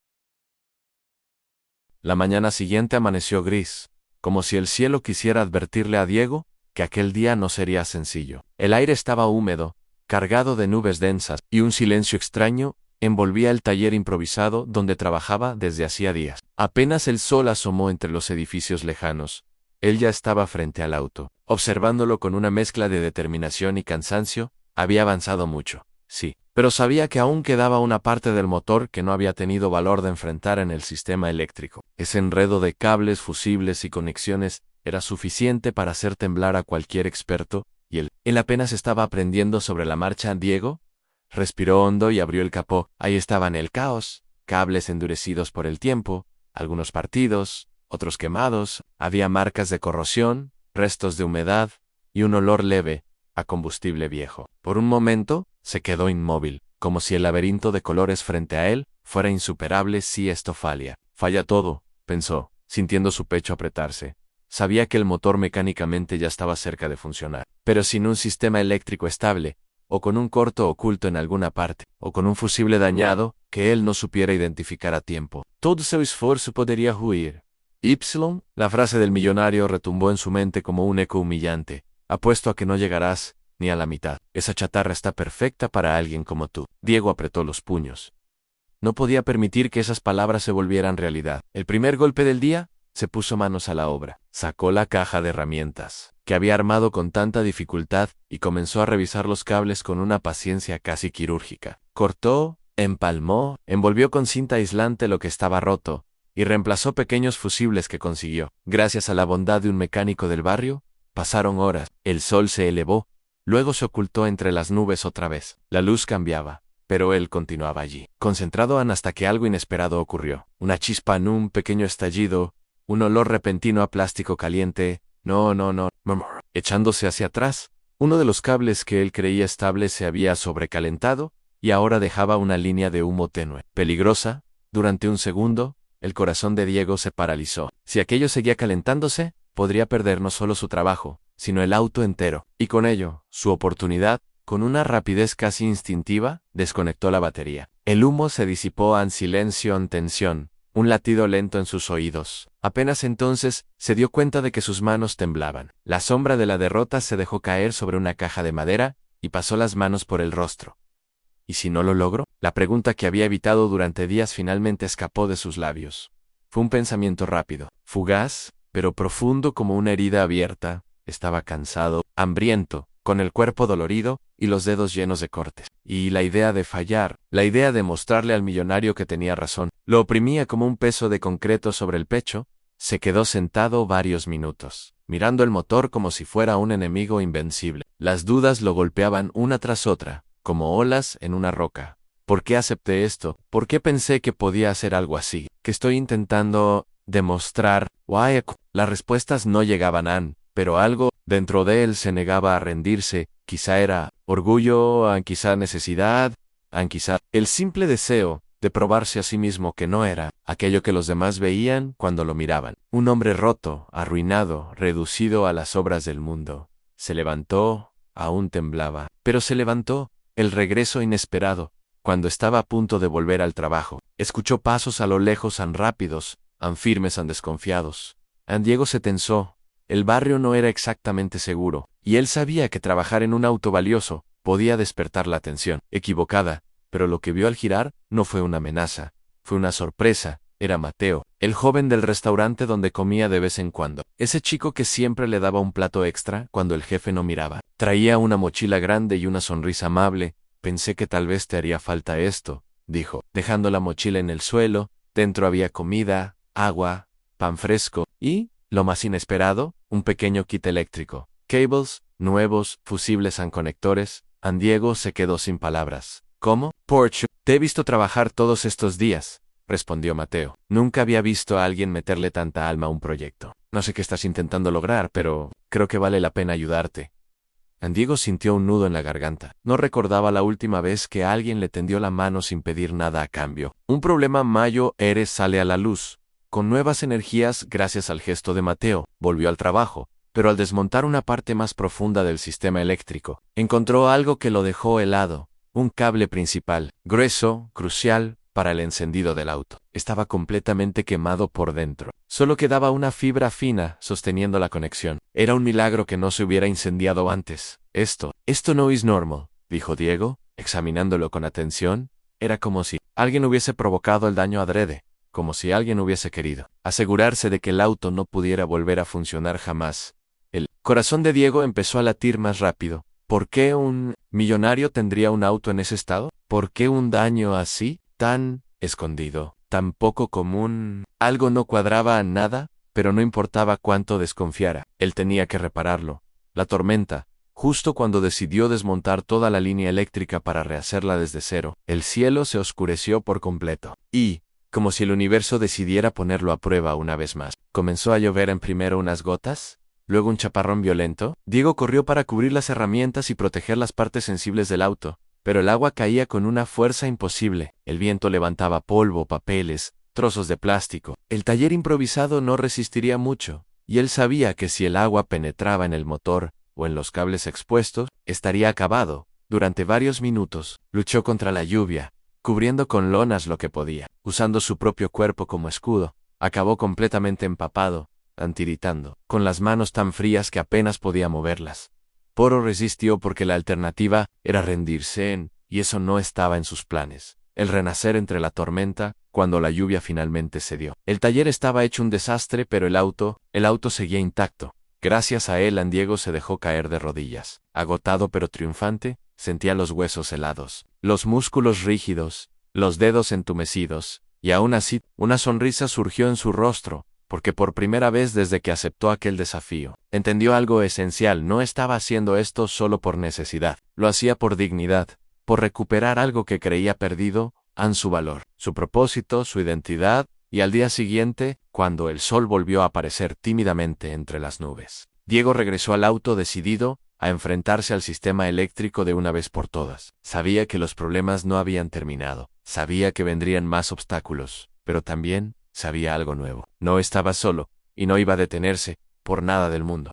La mañana siguiente amaneció gris, como si el cielo quisiera advertirle a Diego que aquel día no sería sencillo. El aire estaba húmedo, cargado de nubes densas, y un silencio extraño envolvía el taller improvisado donde trabajaba desde hacía días. Apenas el sol asomó entre los edificios lejanos, él ya estaba frente al auto. Observándolo con una mezcla de determinación y cansancio, había avanzado mucho. Sí, pero sabía que aún quedaba una parte del motor que no había tenido valor de enfrentar en el sistema eléctrico. Ese enredo de cables, fusibles y conexiones era suficiente para hacer temblar a cualquier experto, y él apenas estaba aprendiendo sobre la marcha. Diego respiró hondo y abrió el capó. Ahí estaban el caos, cables endurecidos por el tiempo, algunos partidos, otros quemados, había marcas de corrosión, restos de humedad y un olor leve a combustible viejo. Por un momento, se quedó inmóvil, como si el laberinto de colores frente a él fuera insuperable. Si esto falla todo, pensó, sintiendo su pecho apretarse. Sabía que el motor mecánicamente ya estaba cerca de funcionar, pero sin un sistema eléctrico estable, o con un corto oculto en alguna parte, o con un fusible dañado que él no supiera identificar a tiempo, todo su esfuerzo podría huir. La frase del millonario retumbó en su mente como un eco humillante. Apuesto a que no llegarás ni a la mitad. Esa chatarra está perfecta para alguien como tú. Diego apretó los puños. No podía permitir que esas palabras se volvieran realidad. El primer golpe del día, se puso manos a la obra. Sacó la caja de herramientas, que había armado con tanta dificultad, y comenzó a revisar los cables con una paciencia casi quirúrgica. Cortó, empalmó, envolvió con cinta aislante lo que estaba roto, y reemplazó pequeños fusibles que consiguió. Gracias a la bondad de un mecánico del barrio, pasaron horas. El sol se elevó, luego se ocultó entre las nubes otra vez. La luz cambiaba, pero él continuaba allí, concentrado hasta que algo inesperado ocurrió. Una chispa, un pequeño estallido, un olor repentino a plástico caliente. No, murmuró. Echándose hacia atrás, uno de los cables que él creía estable se había sobrecalentado y ahora dejaba una línea de humo tenue, peligrosa. Durante un segundo, el corazón de Diego se paralizó. Si aquello seguía calentándose, podría perder no solo su trabajo, sino el auto entero, y con ello, su oportunidad. Con una rapidez casi instintiva, desconectó la batería. El humo se disipó en silencio, en tensión, un latido lento en sus oídos. Apenas entonces, se dio cuenta de que sus manos temblaban. La sombra de la derrota se dejó caer sobre una caja de madera, y pasó las manos por el rostro. ¿Y si no lo logro? La pregunta que había evitado durante días finalmente escapó de sus labios. Fue un pensamiento rápido, fugaz, pero profundo como una herida abierta. Estaba cansado, hambriento, con el cuerpo dolorido y los dedos llenos de cortes. Y la idea de fallar, la idea de mostrarle al millonario que tenía razón, lo oprimía como un peso de concreto sobre el pecho. Se quedó sentado varios minutos, mirando el motor como si fuera un enemigo invencible. Las dudas lo golpeaban una tras otra, como olas en una roca. ¿Por qué acepté esto? ¿Por qué pensé que podía hacer algo así? ¿Qué estoy intentando demostrar? Las respuestas no llegaban pero algo dentro de él se negaba a rendirse. Quizá era orgullo, quizá necesidad, quizá el simple deseo de probarse a sí mismo que no era aquello que los demás veían cuando lo miraban. Un hombre roto, arruinado, reducido a las obras del mundo. Se levantó, aún temblaba, pero se levantó. El regreso inesperado, cuando estaba a punto de volver al trabajo. Escuchó pasos a lo lejos, rápidos, firmes, desconfiados. Diego se tensó. El barrio no era exactamente seguro, y él sabía que trabajar en un auto valioso podía despertar la atención. Equivocada, pero lo que vio al girar no fue una amenaza, fue una sorpresa. Era Mateo, el joven del restaurante donde comía de vez en cuando. Ese chico que siempre le daba un plato extra cuando el jefe no miraba. Traía una mochila grande y una sonrisa amable. Pensé que tal vez te haría falta esto, dijo, dejando la mochila en el suelo. Dentro había comida, agua, pan fresco y, lo más inesperado, un pequeño kit eléctrico. Cables, nuevos, fusibles conectores. Diego se quedó sin palabras. ¿Cómo? Porsche, te he visto trabajar todos estos días, respondió Mateo. Nunca había visto a alguien meterle tanta alma a un proyecto. No sé qué estás intentando lograr, pero creo que vale la pena ayudarte. Diego sintió un nudo en la garganta. No recordaba la última vez que alguien le tendió la mano sin pedir nada a cambio. Un problema mayo sale a la luz. Con nuevas energías gracias al gesto de Mateo, volvió al trabajo, pero al desmontar una parte más profunda del sistema eléctrico, encontró algo que lo dejó helado, un cable principal, grueso, crucial, para el encendido del auto. Estaba completamente quemado por dentro. Solo quedaba una fibra fina sosteniendo la conexión. Era un milagro que no se hubiera incendiado antes. Esto no es normal, dijo Diego, examinándolo con atención. Era como si alguien hubiese provocado el daño adrede. Como si alguien hubiese querido asegurarse de que el auto no pudiera volver a funcionar jamás. El corazón de Diego empezó a latir más rápido. ¿Por qué un millonario tendría un auto en ese estado? ¿Por qué un daño así, tan escondido, tan poco común? Algo no cuadraba en nada, pero no importaba cuánto desconfiara. Él tenía que repararlo. La tormenta, justo cuando decidió desmontar toda la línea eléctrica para rehacerla desde cero, el cielo se oscureció por completo. Y, como si el universo decidiera ponerlo a prueba una vez más, comenzó a llover en primero unas gotas, luego un chaparrón violento. Diego corrió para cubrir las herramientas y proteger las partes sensibles del auto, pero el agua caía con una fuerza imposible. El viento levantaba polvo, papeles, trozos de plástico. El taller improvisado no resistiría mucho, y él sabía que si el agua penetraba en el motor o en los cables expuestos, estaría acabado. Durante varios minutos, luchó contra la lluvia, cubriendo con lonas lo que podía, usando su propio cuerpo como escudo. Acabó completamente empapado, tiritando, con las manos tan frías que apenas podía moverlas. Poro resistió porque la alternativa era rendirse y eso no estaba en sus planes. El renacer entre la tormenta, cuando la lluvia finalmente cedió. El taller estaba hecho un desastre, pero el auto seguía intacto. Gracias a él, Diego se dejó caer de rodillas. Agotado pero triunfante, sentía los huesos helados, los músculos rígidos, los dedos entumecidos, y aún así, una sonrisa surgió en su rostro, porque por primera vez desde que aceptó aquel desafío, entendió algo esencial. No estaba haciendo esto solo por necesidad, lo hacía por dignidad, por recuperar algo que creía perdido, su valor, su propósito, su identidad. Y al día siguiente, cuando el sol volvió a aparecer tímidamente entre las nubes, Diego regresó al auto decidido a enfrentarse al sistema eléctrico de una vez por todas. Sabía que los problemas no habían terminado, sabía que vendrían más obstáculos, pero también sabía algo nuevo. No estaba solo, y no iba a detenerse, por nada del mundo.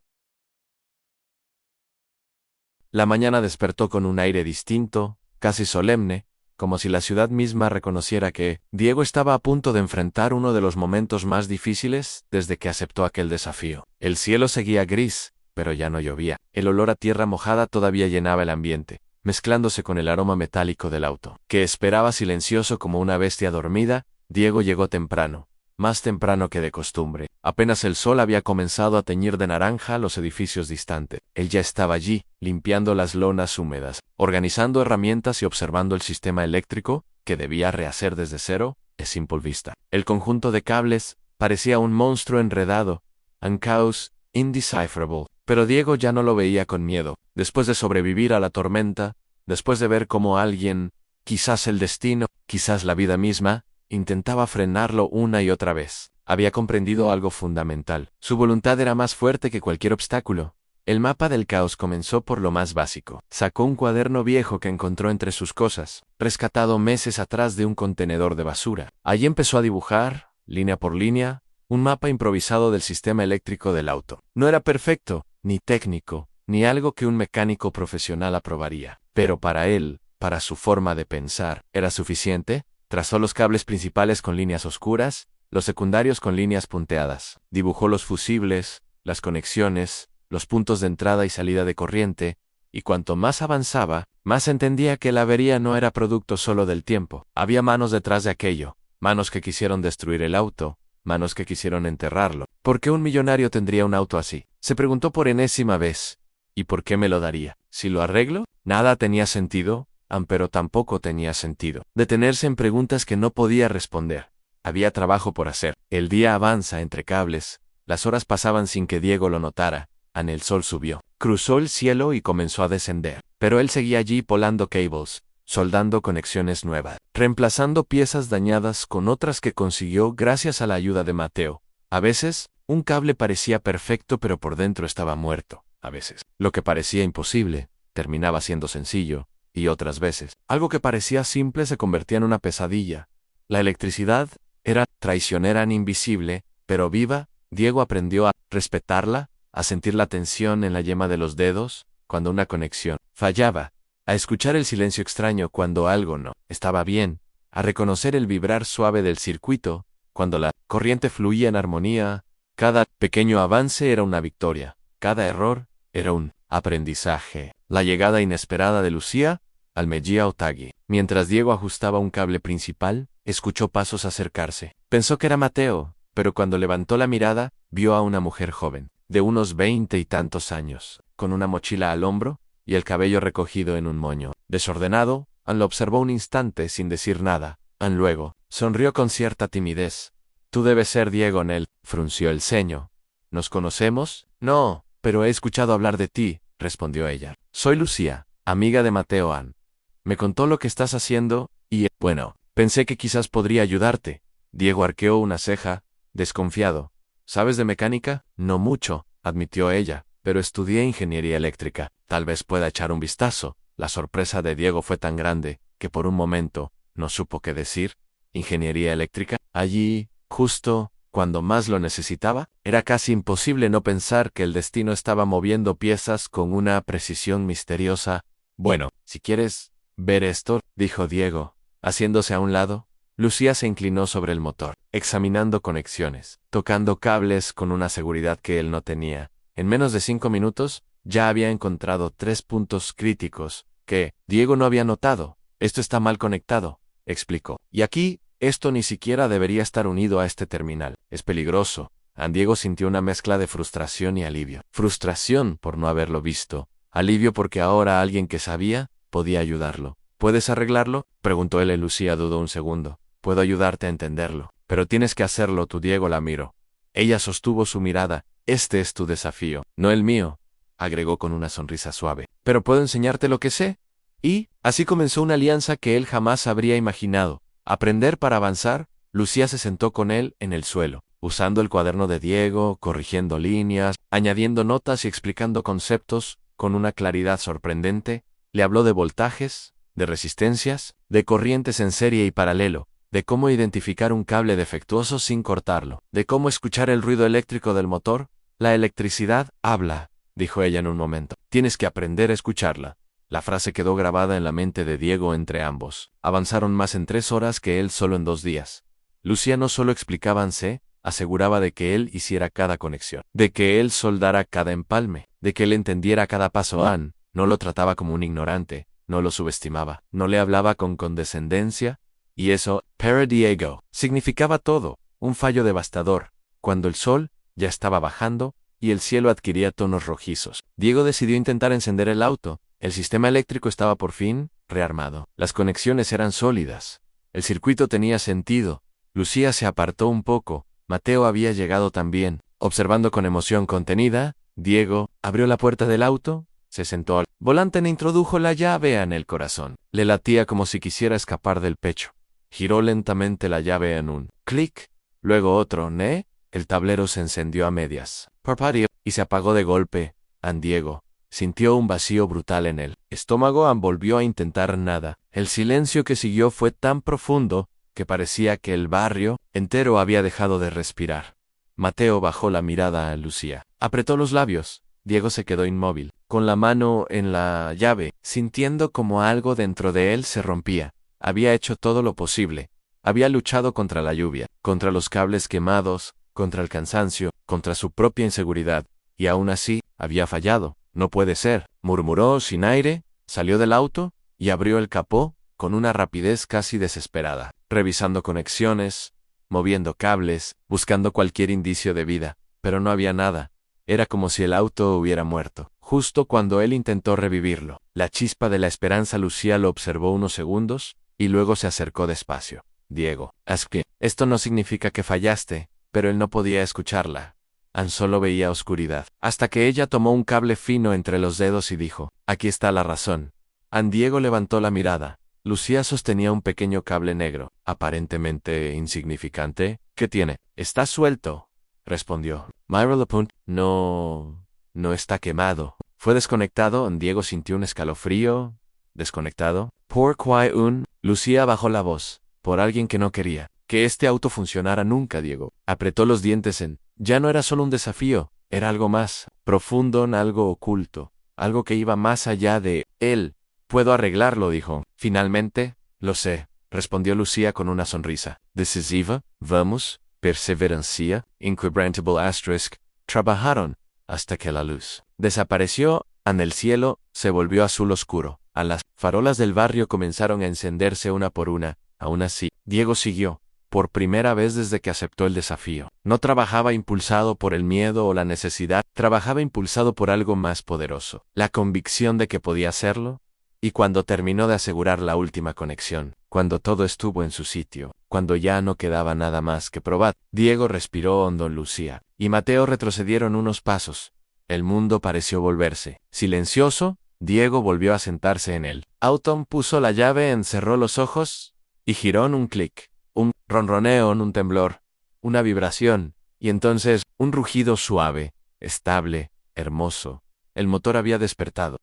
La mañana despertó con un aire distinto, casi solemne, como si la ciudad misma reconociera que Diego estaba a punto de enfrentar uno de los momentos más difíciles desde que aceptó aquel desafío. El cielo seguía gris, pero ya no llovía. El olor a tierra mojada todavía llenaba el ambiente, mezclándose con el aroma metálico del auto, que esperaba silencioso como una bestia dormida. Diego llegó temprano, más temprano que de costumbre. Apenas el sol había comenzado a teñir de naranja los edificios distantes. Él ya estaba allí, limpiando las lonas húmedas, organizando herramientas y observando el sistema eléctrico, que debía rehacer desde cero, a simple vista. El conjunto de cables parecía un monstruo enredado, un caos indecipherable. Pero Diego ya no lo veía con miedo. Después de sobrevivir a la tormenta, después de ver cómo alguien, quizás el destino, quizás la vida misma, intentaba frenarlo una y otra vez, había comprendido algo fundamental. Su voluntad era más fuerte que cualquier obstáculo. El mapa del caos comenzó por lo más básico. Sacó un cuaderno viejo que encontró entre sus cosas, rescatado meses atrás de un contenedor de basura. Allí empezó a dibujar, línea por línea, un mapa improvisado del sistema eléctrico del auto. No era perfecto, ni técnico, ni algo que un mecánico profesional aprobaría. Pero para él, para su forma de pensar, ¿era suficiente? Trazó los cables principales con líneas oscuras, los secundarios con líneas punteadas. Dibujó los fusibles, las conexiones, los puntos de entrada y salida de corriente, y cuanto más avanzaba, más entendía que la avería no era producto solo del tiempo. Había manos detrás de aquello, manos que quisieron destruir el auto, manos que quisieron enterrarlo. ¿Por qué un millonario tendría un auto así? Se preguntó por enésima vez. ¿Y por qué me lo daría? ¿Si lo arreglo? Nada tenía sentido, pero tampoco tenía sentido detenerse en preguntas que no podía responder. Había trabajo por hacer. El día avanza entre cables, las horas pasaban sin que Diego lo notara. El sol subió, cruzó el cielo y comenzó a descender. Pero él seguía allí polando cables, soldando conexiones nuevas, reemplazando piezas dañadas con otras que consiguió gracias a la ayuda de Mateo. A veces, un cable parecía perfecto pero por dentro estaba muerto. A veces, lo que parecía imposible terminaba siendo sencillo. Y otras veces, algo que parecía simple se convertía en una pesadilla. La electricidad era traicionera e invisible, pero viva. Diego aprendió a respetarla, a sentir la tensión en la yema de los dedos cuando una conexión fallaba, a escuchar el silencio extraño cuando algo no estaba bien, a reconocer el vibrar suave del circuito cuando la corriente fluía en armonía. Cada pequeño avance era una victoria, cada error era un aprendizaje. La llegada inesperada de Lucía al Mejía Otagi. Mientras Diego ajustaba un cable principal, escuchó pasos acercarse. Pensó que era Mateo, pero cuando levantó la mirada, vio a una mujer joven. de unos 20 y tantos años, con una mochila al hombro y el cabello recogido en un moño. Desordenado, Ann lo observó un instante sin decir nada. Ann luego sonrió con cierta timidez. «Tú debes ser Diego Nell», frunció el ceño. «¿Nos conocemos?» «No, pero he escuchado hablar de ti», respondió ella. «Soy Lucía, amiga de Mateo Ann. Me contó lo que estás haciendo y, bueno, pensé que quizás podría ayudarte». Diego arqueó una ceja, desconfiado. «¿Sabes de mecánica?» «No mucho», admitió ella, «pero estudié ingeniería eléctrica. Tal vez pueda echar un vistazo». La sorpresa de Diego fue tan grande que por un momento no supo qué decir. ¿Ingeniería eléctrica? Allí, justo cuando más lo necesitaba, era casi imposible no pensar que el destino estaba moviendo piezas con una precisión misteriosa. «Bueno, si quieres ver esto», dijo Diego, haciéndose a un lado. Lucía se inclinó sobre el motor, examinando conexiones, tocando cables con una seguridad que él no tenía. En menos de 5 minutos, ya había encontrado 3 puntos críticos que Diego no había notado. «Esto está mal conectado», explicó. «Y aquí, esto ni siquiera debería estar unido a este terminal. Es peligroso». Diego sintió una mezcla de frustración y alivio. Frustración por no haberlo visto. Alivio porque ahora alguien que sabía podía ayudarlo. «¿Puedes arreglarlo?», preguntó él. Lucía dudó un segundo. «Puedo ayudarte a entenderlo, pero tienes que hacerlo tú». Diego la miró. Ella sostuvo su mirada. «Este es tu desafío, no el mío», agregó con una sonrisa suave. «Pero puedo enseñarte lo que sé». Y así comenzó una alianza que él jamás habría imaginado. Aprender para avanzar. Lucía se sentó con él en el suelo, usando el cuaderno de Diego, corrigiendo líneas, añadiendo notas y explicando conceptos con una claridad sorprendente. Le habló de voltajes, de resistencias, de corrientes en serie y paralelo, de cómo identificar un cable defectuoso sin cortarlo, de cómo escuchar el ruido eléctrico del motor. «La electricidad habla», dijo ella en un momento. «Tienes que aprender a escucharla». La frase quedó grabada en la mente de Diego. Entre ambos avanzaron más en 3 horas que él solo en 2 días. Lucía no solo explicaba, se aseguraba de que él hiciera cada conexión, de que él soldara cada empalme, de que él entendiera cada paso. Ann no lo trataba como un ignorante, no lo subestimaba, no le hablaba con condescendencia, y eso, para Diego, significaba todo. Un fallo devastador, cuando el sol ya estaba bajando y el cielo adquiría tonos rojizos. Diego decidió intentar encender el auto. El sistema eléctrico estaba por fin rearmado. Las conexiones eran sólidas. El circuito tenía sentido. Lucía se apartó un poco. Mateo había llegado también. Observando con emoción contenida, Diego abrió la puerta del auto, se sentó al volante e introdujo la llave en el corazón. Le latía como si quisiera escapar del pecho. Giró lentamente la llave en un clic, luego otro «ne». El tablero se encendió a medias, parpadeó y se apagó de golpe. Diego sintió un vacío brutal en el estómago. Volvió a intentar nada. El silencio que siguió fue tan profundo que parecía que el barrio entero había dejado de respirar. Mateo bajó la mirada a Lucía. Apretó los labios. Diego se quedó inmóvil, con la mano en la llave, sintiendo como algo dentro de él se rompía. Había hecho todo lo posible. Había luchado contra la lluvia, contra los cables quemados, contra el cansancio, contra su propia inseguridad, y aún así, había fallado. «No puede ser», murmuró sin aire, salió del auto y abrió el capó con una rapidez casi desesperada, revisando conexiones, moviendo cables, buscando cualquier indicio de vida, pero no había nada. Era como si el auto hubiera muerto. Justo cuando él intentó revivirlo, la chispa de la esperanza. Lucía lo observó unos segundos y luego se acercó despacio. «Diego, haz que esto no significa que fallaste», pero él no podía escucharla. Ann solo veía oscuridad, hasta que ella tomó un cable fino entre los dedos y dijo: «Aquí está la razón». Diego levantó la mirada. Lucía sostenía un pequeño cable negro, aparentemente insignificante. «¿Qué tiene?» «Está suelto», respondió. «Myra Lapunt, no está quemado. Fue desconectado». Diego sintió un escalofrío. «¿Desconectado?» «Por qué Lucía bajó la voz. «Por alguien que no quería que este auto funcionara nunca». Diego apretó los dientes. Ya no era solo un desafío, era algo más profundo, algo oculto, algo que iba más allá de él. «Puedo arreglarlo», dijo. «Finalmente, lo sé», respondió Lucía con una sonrisa. «Decisiva, vamos, perseverancia, inquebrantable asterisk». Trabajaron hasta que la luz desapareció. El cielo se volvió azul oscuro. Las farolas del barrio comenzaron a encenderse una por una. Aún así, Diego siguió. por primera vez desde que aceptó el desafío. No trabajaba impulsado por el miedo o la necesidad, trabajaba impulsado por algo más poderoso, la convicción de que podía hacerlo. Y cuando terminó de asegurar la última conexión, cuando todo estuvo en su sitio, cuando ya no quedaba nada más que probar, Diego respiró hondo en Lucía, y Mateo retrocedieron unos pasos. El mundo pareció volverse. Silencioso, Diego volvió a sentarse en él. Autumn puso la llave, encerró los ojos, y giró en un clic, un ronroneo, un temblor, una vibración, y entonces un rugido suave, estable, hermoso. El motor había despertado.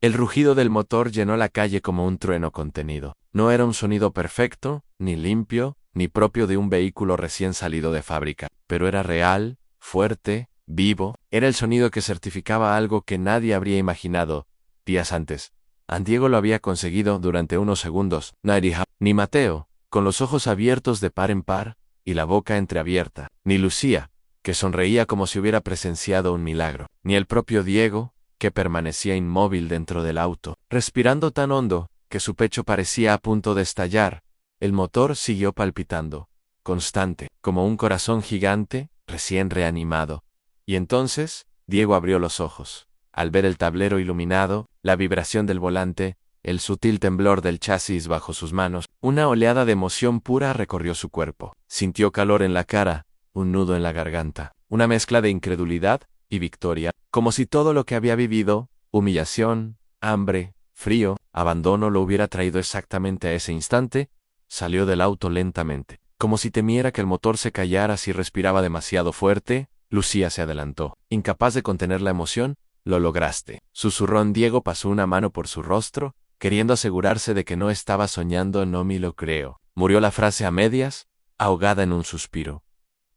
El rugido del motor llenó la calle como un trueno contenido. No era un sonido perfecto, ni limpio, ni propio de un vehículo recién salido de fábrica, pero era real, fuerte, vivo. Era el sonido que certificaba algo que nadie habría imaginado días antes. Diego lo había conseguido durante unos segundos. Ni Mateo, con los ojos abiertos de par en par, y la boca entreabierta, ni Lucía, que sonreía como si hubiera presenciado un milagro, ni el propio Diego, que permanecía inmóvil dentro del auto, respirando tan hondo, que su pecho parecía a punto de estallar. El motor siguió palpitando, constante, como un corazón gigante, recién reanimado. Y entonces, Diego abrió los ojos. Al ver el tablero iluminado, la vibración del volante, el sutil temblor del chasis bajo sus manos, una oleada de emoción pura recorrió su cuerpo. Sintió calor en la cara, un nudo en la garganta, una mezcla de incredulidad y victoria, como si todo lo que había vivido, humillación, hambre, frío, abandono, lo hubiera traído exactamente a ese instante. Salió del auto lentamente, como si temiera que el motor se callara si respiraba demasiado fuerte. Lucía se adelantó, incapaz de contener la emoción. «Lo lograste», susurró. Diego pasó una mano por su rostro, queriendo asegurarse de que no estaba soñando. «No me lo creo». Murió la frase a medias, ahogada en un suspiro.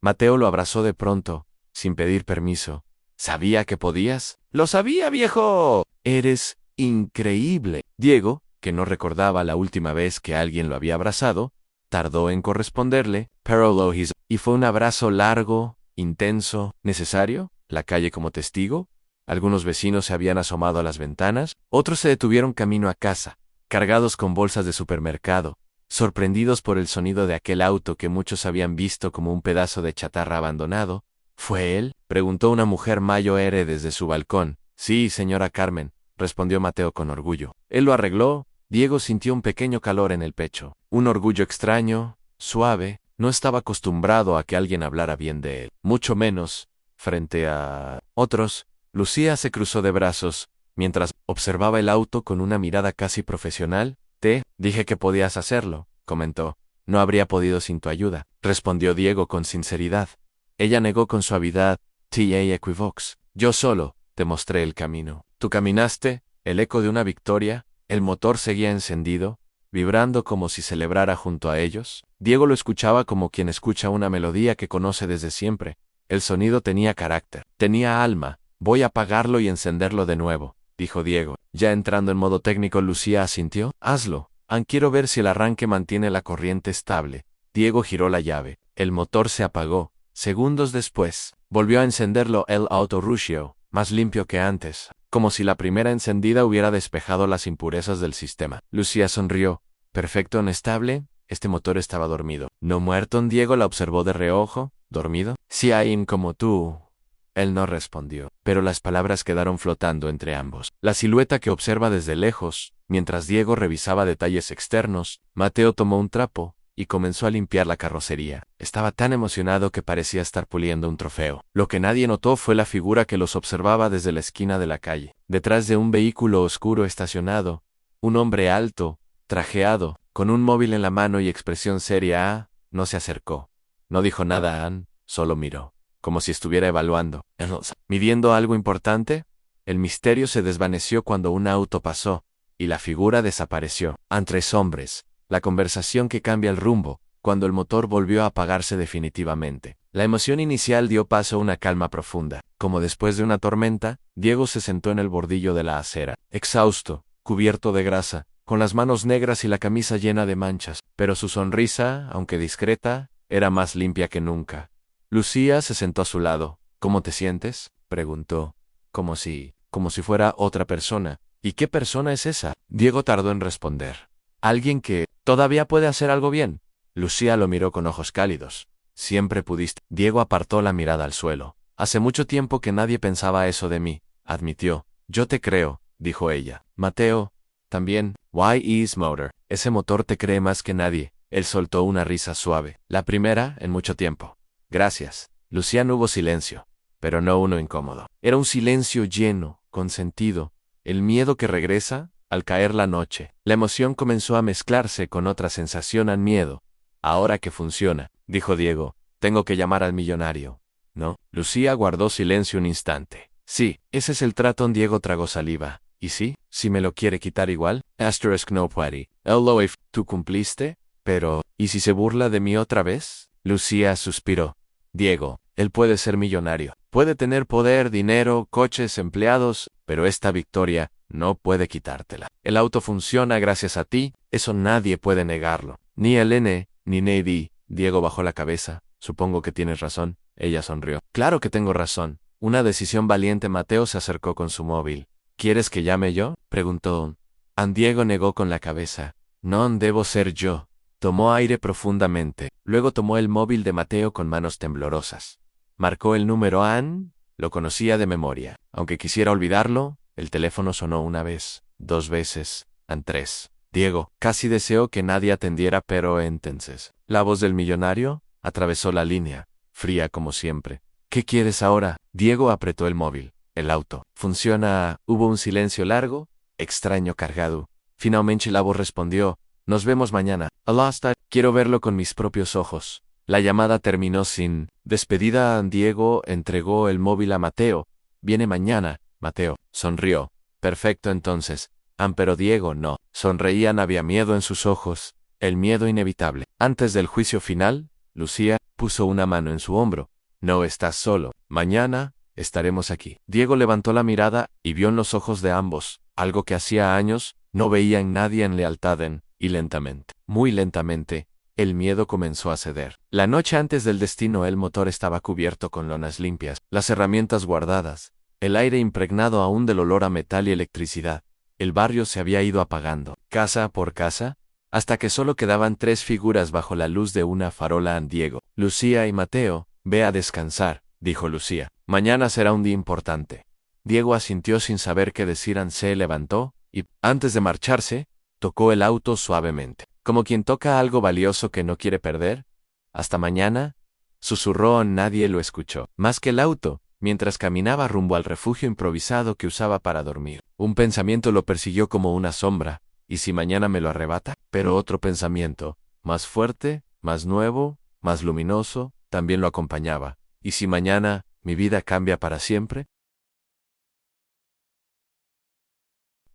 Mateo lo abrazó de pronto, sin pedir permiso. «¿Sabía que podías?» «¡Lo sabía, viejo! Eres increíble». Diego, que no recordaba la última vez que alguien lo había abrazado, tardó en corresponderle, pero lo hizo. Y fue un abrazo largo, intenso, necesario, la calle como testigo. Algunos vecinos se habían asomado a las ventanas, otros se detuvieron camino a casa, cargados con bolsas de supermercado, sorprendidos por el sonido de aquel auto que muchos habían visto como un pedazo de chatarra abandonado. «¿Fue él?», preguntó una mujer mayor desde su balcón. «Sí, señora Carmen», respondió Mateo con orgullo. «Él lo arregló». Diego sintió un pequeño calor en el pecho, un orgullo extraño, suave. No estaba acostumbrado a que alguien hablara bien de él, mucho menos frente a otros. Lucía se cruzó de brazos, mientras observaba el auto con una mirada casi profesional. «Te dije que podías hacerlo», comentó. «No habría podido sin tu ayuda», respondió Diego con sinceridad. Ella negó con suavidad. «Ta equivox. Yo solo te mostré el camino. Tú caminaste». El eco de una victoria. El motor seguía encendido, vibrando como si celebrara junto a ellos. Diego lo escuchaba como quien escucha una melodía que conoce desde siempre. El sonido tenía carácter, tenía alma. «Voy a apagarlo y encenderlo de nuevo», dijo Diego. Ya entrando en modo técnico, Lucía asintió. «Hazlo. Quiero ver si el arranque mantiene la corriente estable». Diego giró la llave. El motor se apagó. Segundos después, volvió a encenderlo. El auto rugió, más limpio que antes, como si la primera encendida hubiera despejado las impurezas del sistema. Lucía sonrió. «Perfecto, estable». Este motor estaba dormido. «¿No muerto?». Diego la observó de reojo. «¿Dormido?». «Sí, hay como tú». Él no respondió, pero las palabras quedaron flotando entre ambos. La silueta que observa desde lejos, mientras Diego revisaba detalles externos. Mateo tomó un trapo y comenzó a limpiar la carrocería. Estaba tan emocionado que parecía estar puliendo un trofeo. Lo que nadie notó fue la figura que los observaba desde la esquina de la calle. Detrás de un vehículo oscuro estacionado, un hombre alto, trajeado, con un móvil en la mano y expresión seria. No se acercó. No dijo nada. Solo miró, como si estuviera evaluando, midiendo algo importante. El misterio se desvaneció cuando un auto pasó, y la figura desapareció. Tres hombres, la conversación que cambia el rumbo, cuando el motor volvió a apagarse definitivamente. La emoción inicial dio paso a una calma profunda. Como después de una tormenta, Diego se sentó en el bordillo de la acera, exhausto, cubierto de grasa, con las manos negras y la camisa llena de manchas, pero su sonrisa, aunque discreta, era más limpia que nunca. Lucía se sentó a su lado. «¿Cómo te sientes?», preguntó, como si fuera otra persona. «¿Y qué persona es esa?». Diego tardó en responder. Alguien que todavía puede hacer algo bien. Lucía lo miró con ojos cálidos. Siempre pudiste. Diego apartó la mirada al suelo. Hace mucho tiempo que nadie pensaba eso de mí, admitió. Yo te creo, dijo ella. Mateo, también. Why is motor? Ese motor te cree más que nadie. Él soltó una risa suave. La primera en mucho tiempo. Gracias. Lucía no hubo silencio, pero no uno incómodo. Era un silencio lleno, con sentido. El miedo que regresa al caer la noche. La emoción comenzó a mezclarse con otra sensación al miedo. Ahora que funciona, dijo Diego, tengo que llamar al millonario. ¿No? Lucía guardó silencio un instante. Sí, ese es el trato. Diego tragó saliva. ¿Y sí? ¿Si me lo quiere quitar igual? Asterisk no puede. Hello, if tú cumpliste. Pero, ¿y si se burla de mí otra vez? Lucía suspiró. Diego, él puede ser millonario. Puede tener poder, dinero, coches, empleados, pero esta victoria no puede quitártela. El auto funciona gracias a ti, eso nadie puede negarlo. Ni Helene, ni Nady. Diego bajó la cabeza. Supongo que tienes razón. Ella sonrió. Claro que tengo razón. Una decisión valiente. Mateo se acercó con su móvil. ¿Quieres que llame yo? Preguntó. Diego negó con la cabeza. No debo ser yo. Tomó aire profundamente. Luego tomó el móvil de Mateo con manos temblorosas. Marcó el número. Lo conocía de memoria. Aunque quisiera olvidarlo, el teléfono sonó una vez, 2 veces, 3. Diego casi deseó que nadie atendiera, pero entonces la voz del millonario atravesó la línea, fría como siempre. ¿Qué quieres ahora? Diego apretó el móvil. El auto. Funciona. Hubo un silencio largo, extraño, cargado. Finalmente la voz respondió. Nos vemos mañana. Alasta, quiero verlo con mis propios ojos. La llamada terminó sin despedida. Diego entregó el móvil a Mateo. Viene mañana. Mateo sonrió. Perfecto entonces. Pero Diego no. Sonreían, había miedo en sus ojos. El miedo inevitable. Antes del juicio final, Lucía puso una mano en su hombro. No estás solo. Mañana estaremos aquí. Diego levantó la mirada y vio en los ojos de ambos algo que hacía años no veía en nadie, en lealtad. Y lentamente, muy lentamente, el miedo comenzó a ceder. La noche antes del destino el motor estaba cubierto con lonas limpias, las herramientas guardadas, el aire impregnado aún del olor a metal y electricidad. El barrio se había ido apagando, casa por casa, hasta que solo quedaban 3 figuras bajo la luz de una farola. Diego, Lucía y Mateo. Ve a descansar, dijo Lucía. Mañana será un día importante. Diego asintió sin saber qué decir. Se levantó y, antes de marcharse, tocó el auto suavemente, como quien toca algo valioso que no quiere perder. Hasta mañana, susurró. Nadie lo escuchó, más que el auto, mientras caminaba rumbo al refugio improvisado que usaba para dormir. Un pensamiento lo persiguió como una sombra. ¿Y si mañana me lo arrebata? Pero otro pensamiento, más fuerte, más nuevo, más luminoso, también lo acompañaba. ¿Y si mañana mi vida cambia para siempre?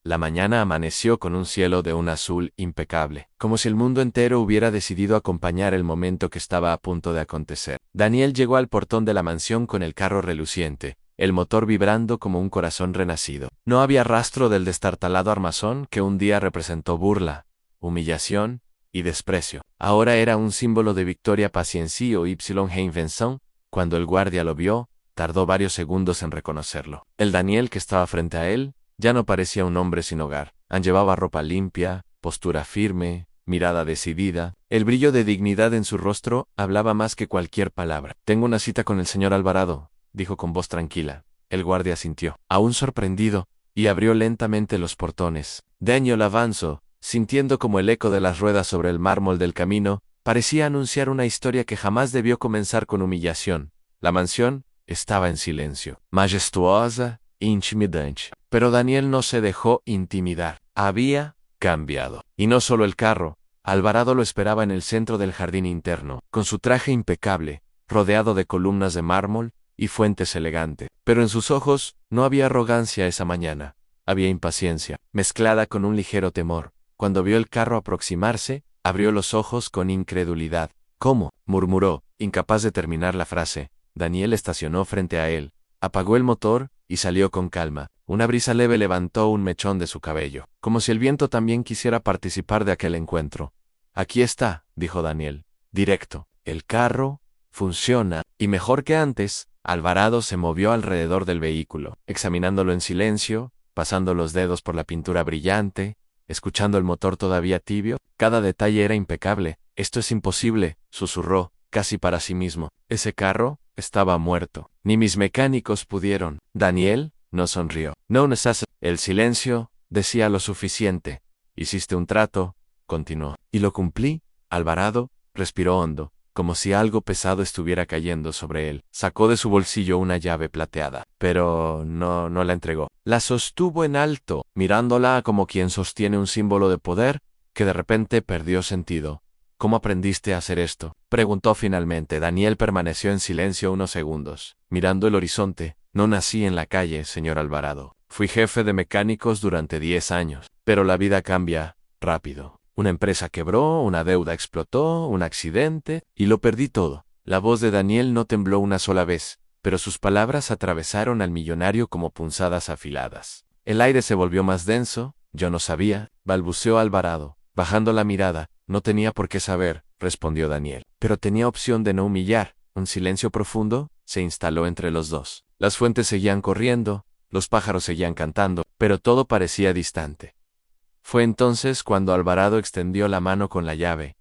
La mañana amaneció con un cielo de un azul impecable, como si el mundo entero hubiera decidido acompañar el momento que estaba a punto de acontecer. Daniel llegó al portón de la mansión con el carro reluciente, el motor vibrando como un corazón renacido. No había rastro del destartalado armazón que un día representó burla, humillación y desprecio. Ahora era un símbolo de victoria, paciencia y invención. Cuando el guardia lo vio, tardó varios segundos en reconocerlo. El Daniel que estaba frente a él ya no parecía un hombre sin hogar. Llevaba ropa limpia, postura firme, mirada decidida. El brillo de dignidad en su rostro hablaba más que cualquier palabra. Tengo una cita con el señor Alvarado, dijo con voz tranquila. El guardia asintió, aún sorprendido, y abrió lentamente los portones. Daniel avanzó, sintiendo como el eco de las ruedas sobre el mármol del camino, parecía anunciar una historia que jamás debió comenzar con humillación. La mansión estaba en silencio, majestuosa, intimidante. Pero Daniel no se dejó intimidar. Había cambiado. Y no solo el carro. Alvarado lo esperaba en el centro del jardín interno, con su traje impecable, rodeado de columnas de mármol y fuentes elegantes. Pero en sus ojos no había arrogancia esa mañana. Había impaciencia, mezclada con un ligero temor. Cuando vio el carro aproximarse, abrió los ojos con incredulidad. ¿Cómo?, murmuró, incapaz de terminar la frase. Daniel estacionó frente a él, apagó el motor y salió con calma. Una brisa leve levantó un mechón de su cabello, como si el viento también quisiera participar de aquel encuentro. Aquí está, dijo Daniel. Directo. El carro funciona, y mejor que antes. Alvarado se movió alrededor del vehículo, examinándolo en silencio, pasando los dedos por la pintura brillante, escuchando el motor todavía tibio. Cada detalle era impecable. Esto es imposible, susurró, casi para sí mismo. Ese carro estaba muerto. Ni mis mecánicos pudieron. Daniel no sonrió. No necesito. El silencio decía lo suficiente. Hiciste un trato, continuó. Y lo cumplí. Alvarado respiró hondo, como si algo pesado estuviera cayendo sobre él. Sacó de su bolsillo una llave plateada, pero no la entregó. La sostuvo en alto, mirándola como quien sostiene un símbolo de poder que de repente perdió sentido. ¿Cómo aprendiste a hacer esto?, preguntó finalmente. Daniel permaneció en silencio unos segundos, mirando el horizonte. No nací en la calle, señor Alvarado. Fui jefe de mecánicos durante 10 años. Pero la vida cambia rápido. Una empresa quebró, una deuda explotó, un accidente, y lo perdí todo. La voz de Daniel no tembló una sola vez, pero sus palabras atravesaron al millonario como punzadas afiladas. El aire se volvió más denso. Yo no sabía, balbuceó Alvarado, bajando la mirada. No tenía por qué saber, respondió Daniel. Pero tenía opción de no humillar. Un silencio profundo se instaló entre los dos. Las fuentes seguían corriendo, los pájaros seguían cantando, pero todo parecía distante. Fue entonces cuando Alvarado extendió la mano con la llave.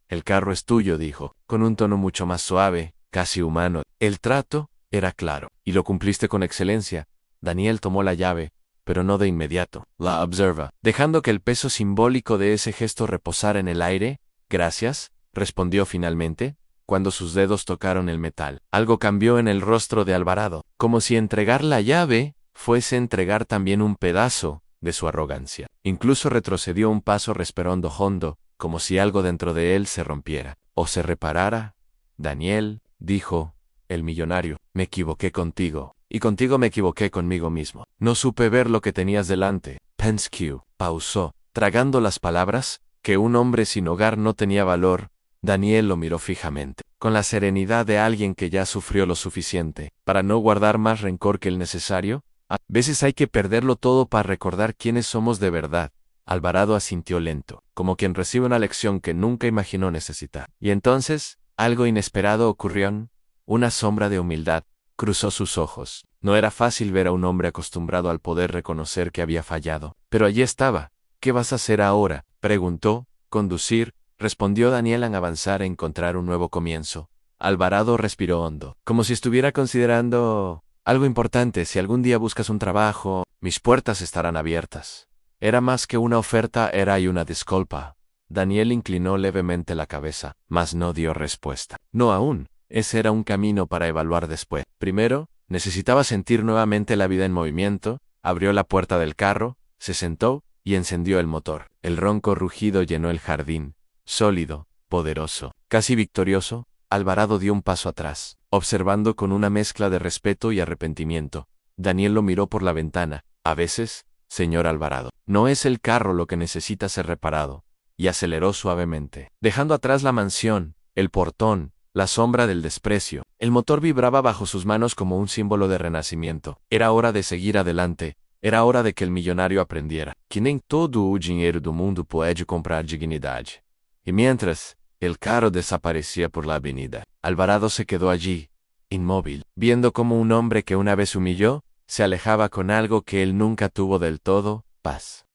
El carro es tuyo, dijo, con un tono mucho más suave, casi humano. El trato era claro, y lo cumpliste con excelencia. Daniel tomó la llave, pero no de inmediato. La observa, dejando que el peso simbólico de ese gesto reposara en el aire. Gracias, respondió finalmente, cuando sus dedos tocaron el metal. Algo cambió en el rostro de Alvarado, como si entregar la llave fuese entregar también un pedazo de su arrogancia. Incluso retrocedió un paso respirando hondo, como si algo dentro de él se rompiera, o se reparara. Daniel, dijo el millonario, me equivoqué contigo, y contigo me equivoqué conmigo mismo. No supe ver lo que tenías delante. Penskew pausó, tragando las palabras, que un hombre sin hogar no tenía valor. Daniel lo miró fijamente, con la serenidad de alguien que ya sufrió lo suficiente, para no guardar más rencor que el necesario. A veces hay que perderlo todo para recordar quiénes somos de verdad. Alvarado asintió lento, como quien recibe una lección que nunca imaginó necesitar. Y entonces, algo inesperado ocurrió. Una sombra de humildad cruzó sus ojos. No era fácil ver a un hombre acostumbrado al poder reconocer que había fallado. Pero allí estaba. ¿Qué vas a hacer ahora?, preguntó. Conducir, respondió Daniel al avanzar a encontrar un nuevo comienzo. Alvarado respiró hondo, como si estuviera considerando algo importante. Si algún día buscas un trabajo, mis puertas estarán abiertas. Era más que una oferta, era y una disculpa. Daniel inclinó levemente la cabeza, mas no dio respuesta. No aún. Ese era un camino para evaluar después. Primero, necesitaba sentir nuevamente la vida en movimiento. Abrió la puerta del carro, se sentó y encendió el motor. El ronco rugido llenó el jardín. Sólido, poderoso, casi victorioso, Alvarado dio un paso atrás, observando con una mezcla de respeto y arrepentimiento. Daniel lo miró por la ventana. A veces, señor Alvarado, no es el carro lo que necesita ser reparado. Y aceleró suavemente, dejando atrás la mansión, el portón, la sombra del desprecio. El motor vibraba bajo sus manos como un símbolo de renacimiento. Era hora de seguir adelante. Era hora de que el millonario aprendiera que nem todo o dinheiro do mundo pode comprar dignidade. Y mientras, el carro desaparecía por la avenida, Alvarado se quedó allí, inmóvil, viendo cómo un hombre que una vez humilló, se alejaba con algo que él nunca tuvo del todo: paz.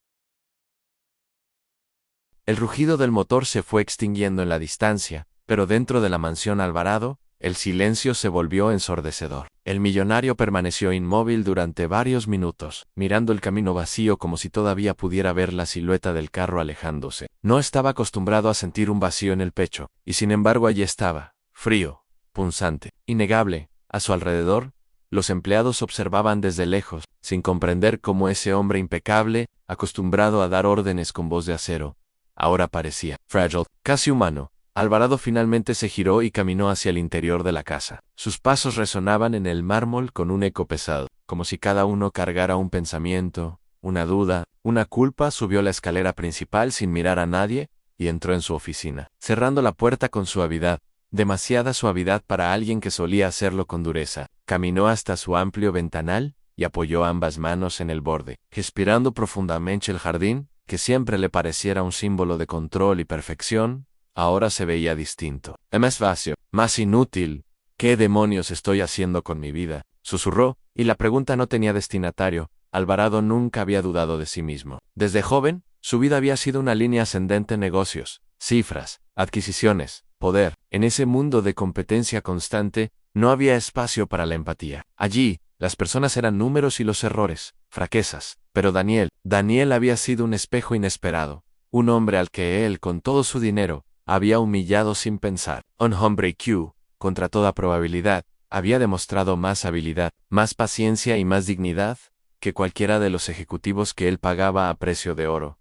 El rugido del motor se fue extinguiendo en la distancia, pero dentro de la mansión Alvarado, el silencio se volvió ensordecedor. El millonario permaneció inmóvil durante varios minutos, mirando el camino vacío como si todavía pudiera ver la silueta del carro alejándose. No estaba acostumbrado a sentir un vacío en el pecho, y sin embargo allí estaba, frío, punzante, innegable. A su alrededor, los empleados observaban desde lejos, sin comprender cómo ese hombre impecable, acostumbrado a dar órdenes con voz de acero, ahora parecía frágil, casi humano. Alvarado finalmente se giró y caminó hacia el interior de la casa. Sus pasos resonaban en el mármol con un eco pesado, como si cada uno cargara un pensamiento, una duda, una culpa. Subió la escalera principal sin mirar a nadie y entró en su oficina, cerrando la puerta con suavidad, demasiada suavidad para alguien que solía hacerlo con dureza. Caminó hasta su amplio ventanal y apoyó ambas manos en el borde, respirando profundamente. El jardín, que siempre le pareciera un símbolo de control y perfección, ahora se veía distinto. Más vacío, más inútil. ¿Qué demonios estoy haciendo con mi vida?, susurró, y la pregunta no tenía destinatario. Alvarado nunca había dudado de sí mismo. Desde joven, Su vida había sido una línea ascendente en negocios, cifras, adquisiciones, poder. En ese mundo de competencia constante, no había espacio para la empatía. Allí, las personas eran números y los errores, fraquezas. Pero Daniel había sido un espejo inesperado. Un hombre al que él, con todo su dinero, había humillado sin pensar. Un hombre que, contra toda probabilidad, había demostrado más habilidad, más paciencia y más dignidad que cualquiera de los ejecutivos que él pagaba a precio de oro.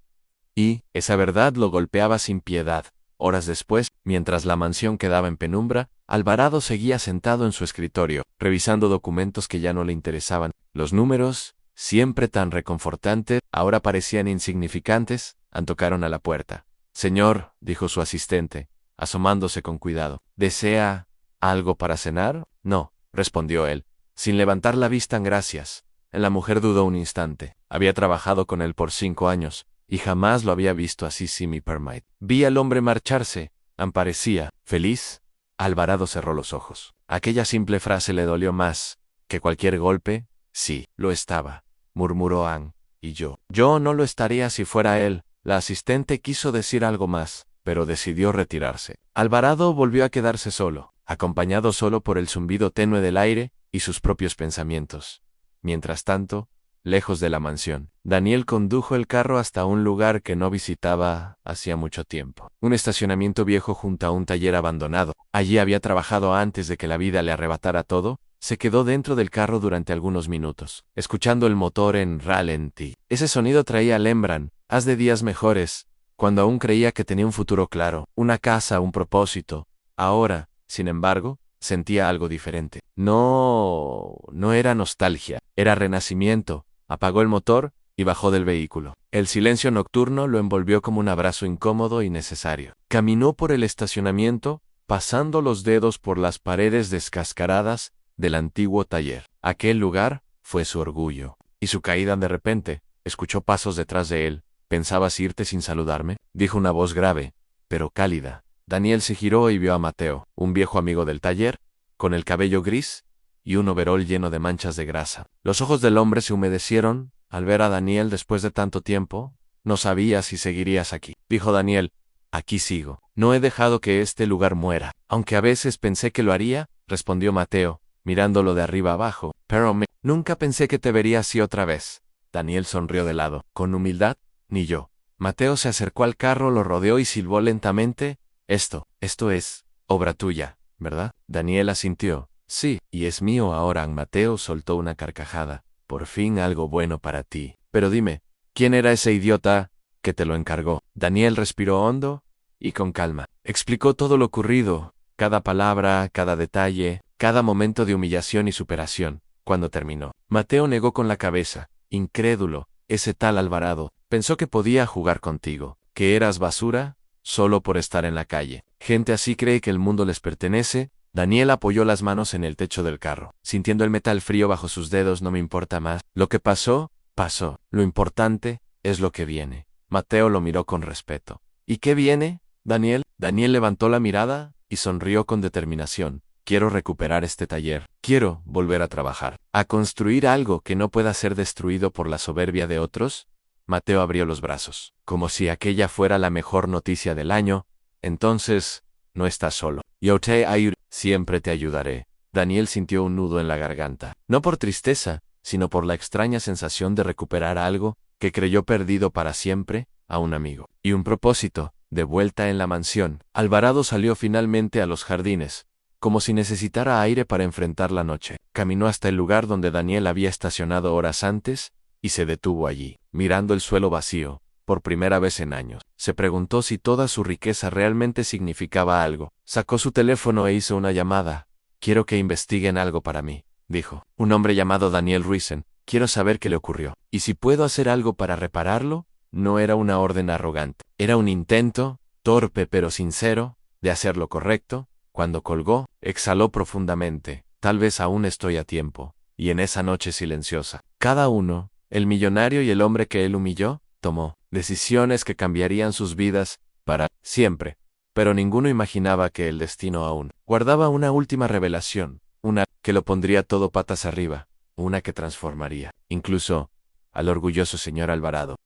Y esa verdad lo golpeaba sin piedad. Horas después, mientras la mansión quedaba en penumbra, Alvarado seguía sentado en su escritorio, revisando documentos que ya no le interesaban. Los números, siempre tan reconfortantes, ahora parecían insignificantes. Tocaron a la puerta. «Señor», dijo su asistente, asomándose con cuidado, «¿desea algo para cenar?» «No», respondió él, sin levantar la vista. «Gracias». La mujer dudó un instante. Había trabajado con él por 5 años, y jamás lo había visto así sin mi permit. Vi al hombre marcharse. Parecía feliz. Alvarado cerró los ojos. Aquella simple frase le dolió más que cualquier golpe. «Sí, lo estaba», murmuró Ann. «Y yo no lo estaría si fuera él». La asistente quiso decir algo más, pero decidió retirarse. Alvarado volvió a quedarse solo, acompañado solo por el zumbido tenue del aire y sus propios pensamientos. Mientras tanto, lejos de la mansión, Daniel condujo el carro hasta un lugar que no visitaba hacía mucho tiempo. Un estacionamiento viejo junto a un taller abandonado. Allí había trabajado antes de que la vida le arrebatara todo. Se quedó dentro del carro durante algunos minutos, escuchando el motor en ralentí. Ese sonido traía a Lembran, haz de días mejores, cuando aún creía que tenía un futuro claro, una casa, un propósito. Ahora, sin embargo, sentía algo diferente. No era nostalgia, era renacimiento. Apagó el motor y bajó del vehículo. El silencio nocturno lo envolvió como un abrazo incómodo y necesario. Caminó por el estacionamiento, pasando los dedos por las paredes descascaradas del antiguo taller. Aquel lugar fue su orgullo. Y su caída de repente. Escuchó pasos detrás de él. «¿Pensabas irte sin saludarme?», dijo una voz grave, pero cálida. Daniel se giró y vio a Mateo, un viejo amigo del taller, con el cabello gris y un overol lleno de manchas de grasa. Los ojos del hombre se humedecieron al ver a Daniel después de tanto tiempo. «No sabía si seguirías aquí», dijo Daniel. «Aquí sigo. No he dejado que este lugar muera. Aunque a veces pensé que lo haría», respondió Mateo, mirándolo de arriba abajo. «Pero nunca pensé que te vería así otra vez». Daniel sonrió de lado. «Con humildad, ni yo». Mateo se acercó al carro, lo rodeó y silbó lentamente. Esto es obra tuya, ¿verdad?» Daniel asintió. «Sí, y es mío ahora». Mateo soltó una carcajada. «Por fin algo bueno para ti. Pero dime, ¿quién era ese idiota que te lo encargó?» Daniel respiró hondo y con calma. Explicó todo lo ocurrido, cada palabra, cada detalle, cada momento de humillación y superación. Cuando terminó, Mateo negó con la cabeza, incrédulo. «Ese tal Alvarado pensó que podía jugar contigo, que eras basura, solo por estar en la calle. Gente así cree que el mundo les pertenece». Daniel apoyó las manos en el techo del carro, sintiendo el metal frío bajo sus dedos. «No me importa más. Lo que pasó, pasó. Lo importante es lo que viene». Mateo lo miró con respeto. «¿Y qué viene, Daniel?» Daniel levantó la mirada y sonrió con determinación. «Quiero recuperar este taller. Quiero volver a trabajar. ¿A construir algo que no pueda ser destruido por la soberbia de otros?» Mateo abrió los brazos, como si aquella fuera la mejor noticia del año. «Entonces, no estás solo. Yo te ayudaré. Siempre te ayudaré». Daniel sintió un nudo en la garganta, no por tristeza, sino por la extraña sensación de recuperar algo que creyó perdido para siempre, a un amigo. Y un propósito. De vuelta en la mansión, Alvarado salió finalmente a los jardines, como si necesitara aire para enfrentar la noche. Caminó hasta el lugar donde Daniel había estacionado horas antes, y se detuvo allí, mirando el suelo vacío. Por primera vez en años, se preguntó si toda su riqueza realmente significaba algo. Sacó su teléfono e hizo una llamada. «Quiero que investiguen algo para mí», dijo. «Un hombre llamado Daniel Ruizen. Quiero saber qué le ocurrió. Y si puedo hacer algo para repararlo». No era una orden arrogante. Era un intento, torpe pero sincero, de hacer lo correcto. Cuando colgó, exhaló profundamente. «Tal vez aún estoy a tiempo». Y en esa noche silenciosa, cada uno, el millonario y el hombre que él humilló, tomó decisiones que cambiarían sus vidas para siempre. Pero ninguno imaginaba que el destino aún guardaba una última revelación, una que lo pondría todo patas arriba, una que transformaría, incluso, al orgulloso señor Alvarado.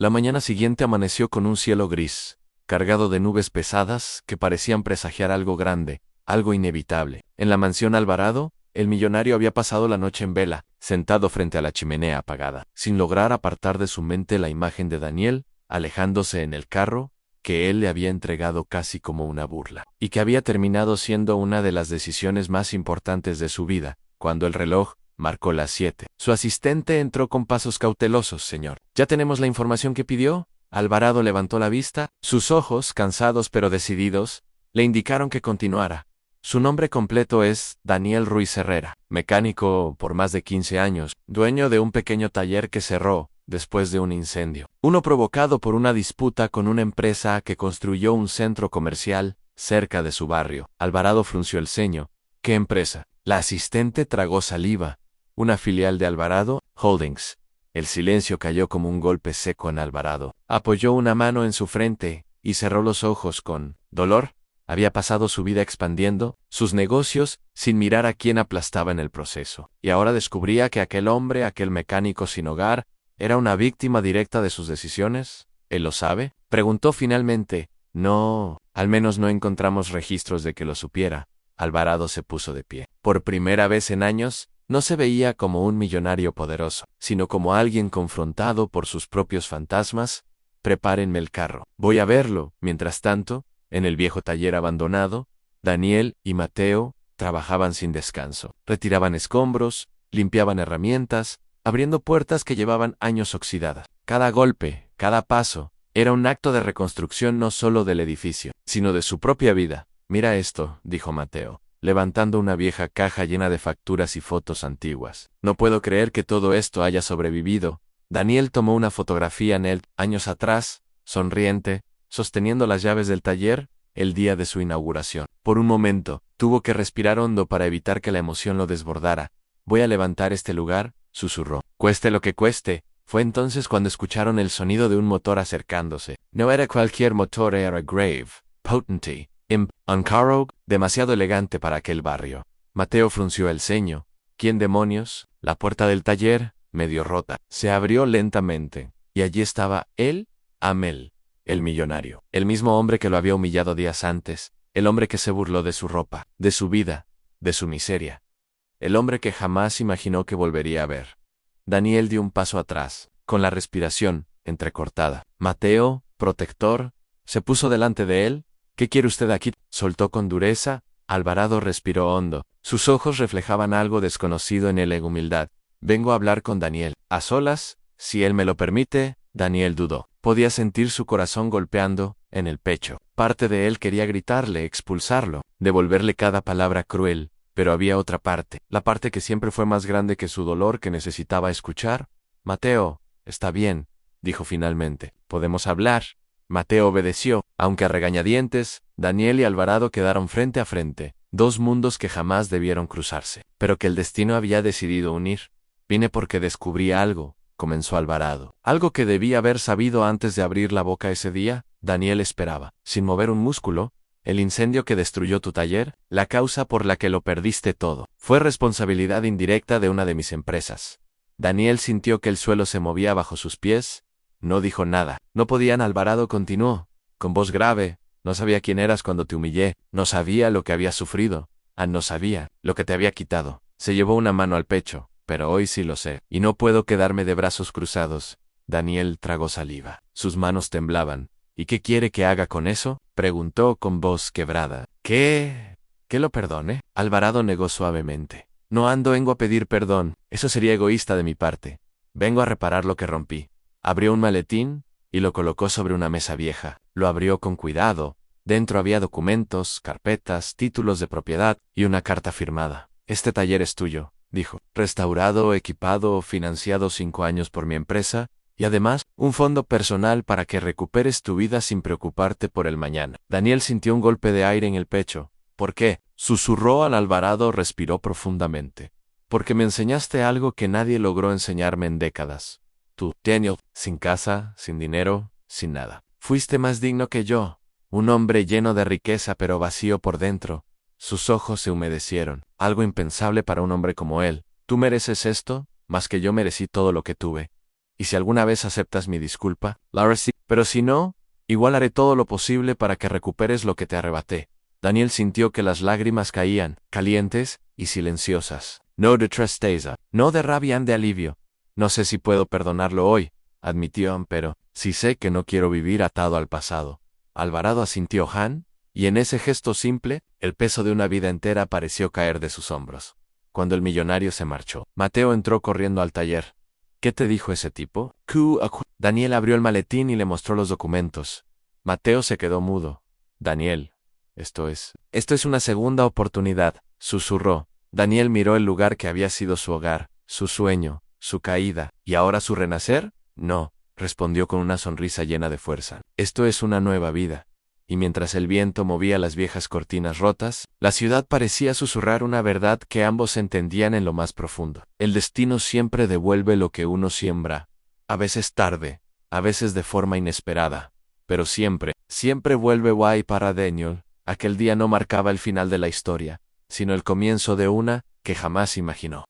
La mañana siguiente amaneció con un cielo gris, cargado de nubes pesadas que parecían presagiar algo grande, algo inevitable. En la mansión Alvarado, el millonario había pasado la noche en vela, sentado frente a la chimenea apagada, sin lograr apartar de su mente la imagen de Daniel, alejándose en el carro, que él le había entregado casi como una burla, y que había terminado siendo una de las decisiones más importantes de su vida, cuando el reloj marcó las 7. Su asistente entró con pasos cautelosos. Señor, ¿ya tenemos la información que pidió? Alvarado levantó la vista, sus ojos, cansados pero decididos, le indicaron que continuara. Su nombre completo es Daniel Ruiz Herrera, mecánico por más de 15 años, dueño de un pequeño taller que cerró después de un incendio. Uno provocado por una disputa con una empresa que construyó un centro comercial cerca de su barrio. Alvarado frunció el ceño. ¿Qué empresa? La asistente tragó saliva. Una filial de Alvarado Holdings. El silencio cayó como un golpe seco en Alvarado. Apoyó una mano en su frente y cerró los ojos con dolor. Había pasado su vida expandiendo sus negocios sin mirar a quién aplastaba en el proceso. Y ahora descubría que aquel hombre, aquel mecánico sin hogar, ¿era una víctima directa de sus decisiones? ¿Él lo sabe? Preguntó finalmente. No, al menos no encontramos registros de que lo supiera. Alvarado se puso de pie. Por primera vez en años, no se veía como un millonario poderoso, sino como alguien confrontado por sus propios fantasmas. Prepárenme el carro. Voy a verlo. Mientras tanto, en el viejo taller abandonado, Daniel y Mateo trabajaban sin descanso. Retiraban escombros, limpiaban herramientas, abriendo puertas que llevaban años oxidadas. Cada golpe, cada paso, era un acto de reconstrucción no solo del edificio, sino de su propia vida. Mira esto, dijo Mateo, levantando una vieja caja llena de facturas y fotos antiguas. No puedo creer que todo esto haya sobrevivido. Daniel tomó una fotografía en él, años atrás, sonriente, sosteniendo las llaves del taller, el día de su inauguración. Por un momento, tuvo que respirar hondo para evitar que la emoción lo desbordara. Voy a levantar este lugar, susurró. Cueste lo que cueste. Fue entonces cuando escucharon el sonido de un motor acercándose. No era cualquier motor, era Grave, Potency, Imp, Uncarrow, demasiado elegante para aquel barrio. Mateo frunció el ceño. ¿Quién demonios? La puerta del taller, medio rota, se abrió lentamente, y allí estaba él, Amel, el millonario, el mismo hombre que lo había humillado días antes, el hombre que se burló de su ropa, de su vida, de su miseria, el hombre que jamás imaginó que volvería a ver. Daniel dio un paso atrás, con la respiración entrecortada. Mateo, protector, se puso delante de él. ¿Qué quiere usted aquí? Soltó con dureza. Alvarado respiró hondo. Sus ojos reflejaban algo desconocido en él en humildad. Vengo a hablar con Daniel. ¿A solas? Si él me lo permite. Daniel dudó. Podía sentir su corazón golpeando en el pecho. Parte de él quería gritarle, expulsarlo, devolverle cada palabra cruel, pero había otra parte, la parte que siempre fue más grande que su dolor, que necesitaba escuchar. Mateo, está bien, dijo finalmente. ¿Podemos hablar? Mateo obedeció, aunque a regañadientes. Daniel y Alvarado quedaron frente a frente, dos mundos que jamás debieron cruzarse, pero que el destino había decidido unir. Vine porque descubrí algo, comenzó Alvarado. Algo que debía haber sabido antes de abrir la boca ese día. Daniel esperaba, sin mover un músculo. El incendio que destruyó tu taller, la causa por la que lo perdiste todo, fue responsabilidad indirecta de una de mis empresas. Daniel sintió que el suelo se movía bajo sus pies. No dijo nada. No podían. Alvarado continuó, con voz grave. No sabía quién eras cuando te humillé. No sabía lo que habías sufrido. No sabía lo que te había quitado. Se llevó una mano al pecho. Pero hoy sí lo sé. Y no puedo quedarme de brazos cruzados. Daniel tragó saliva. Sus manos temblaban. ¿Y qué quiere que haga con eso? Preguntó con voz quebrada. ¿Qué lo perdone? Alvarado negó suavemente. No vengo a pedir perdón. Eso sería egoísta de mi parte. Vengo a reparar lo que rompí. Abrió un maletín y lo colocó sobre una mesa vieja. Lo abrió con cuidado. Dentro había documentos, carpetas, títulos de propiedad y una carta firmada. Este taller es tuyo, dijo. Restaurado, equipado, financiado 5 años por mi empresa, y además, un fondo personal para que recuperes tu vida sin preocuparte por el mañana. Daniel sintió un golpe de aire en el pecho. ¿Por qué? Susurró al Alvarado. Respiró profundamente. Porque me enseñaste algo que nadie logró enseñarme en décadas. Tú, Daniel, sin casa, sin dinero, sin nada. Fuiste más digno que yo. Un hombre lleno de riqueza pero vacío por dentro. Sus ojos se humedecieron. Algo impensable para un hombre como él. ¿Tú mereces esto? Más que yo merecí todo lo que tuve. y si alguna vez aceptas mi disculpa, Lara sí, pero si no, igual haré todo lo posible para que recuperes lo que te arrebaté. Daniel sintió que las lágrimas caían, calientes y silenciosas. No de tristeza, no de rabia, de alivio. No sé si puedo perdonarlo hoy, admitió, pero sí sé que no quiero vivir atado al pasado. Alvarado, asintió Han, y en ese gesto simple, el peso de una vida entera pareció caer de sus hombros. Cuando el millonario se marchó, Mateo entró corriendo al taller. ¿Qué te dijo ese tipo? Daniel abrió el maletín y le mostró los documentos. Mateo se quedó mudo. Daniel, esto es una segunda oportunidad, susurró. Daniel miró el lugar que había sido su hogar, su sueño, su caída, ¿y ahora su renacer? No, respondió con una sonrisa llena de fuerza. Esto es una nueva vida. Y mientras el viento movía las viejas cortinas rotas, la ciudad parecía susurrar una verdad que ambos entendían en lo más profundo. El destino siempre devuelve lo que uno siembra. A veces tarde, a veces de forma inesperada. Pero siempre, siempre vuelve. Guay para Daniel. Aquel día no marcaba el final de la historia, sino el comienzo de una que jamás imaginó.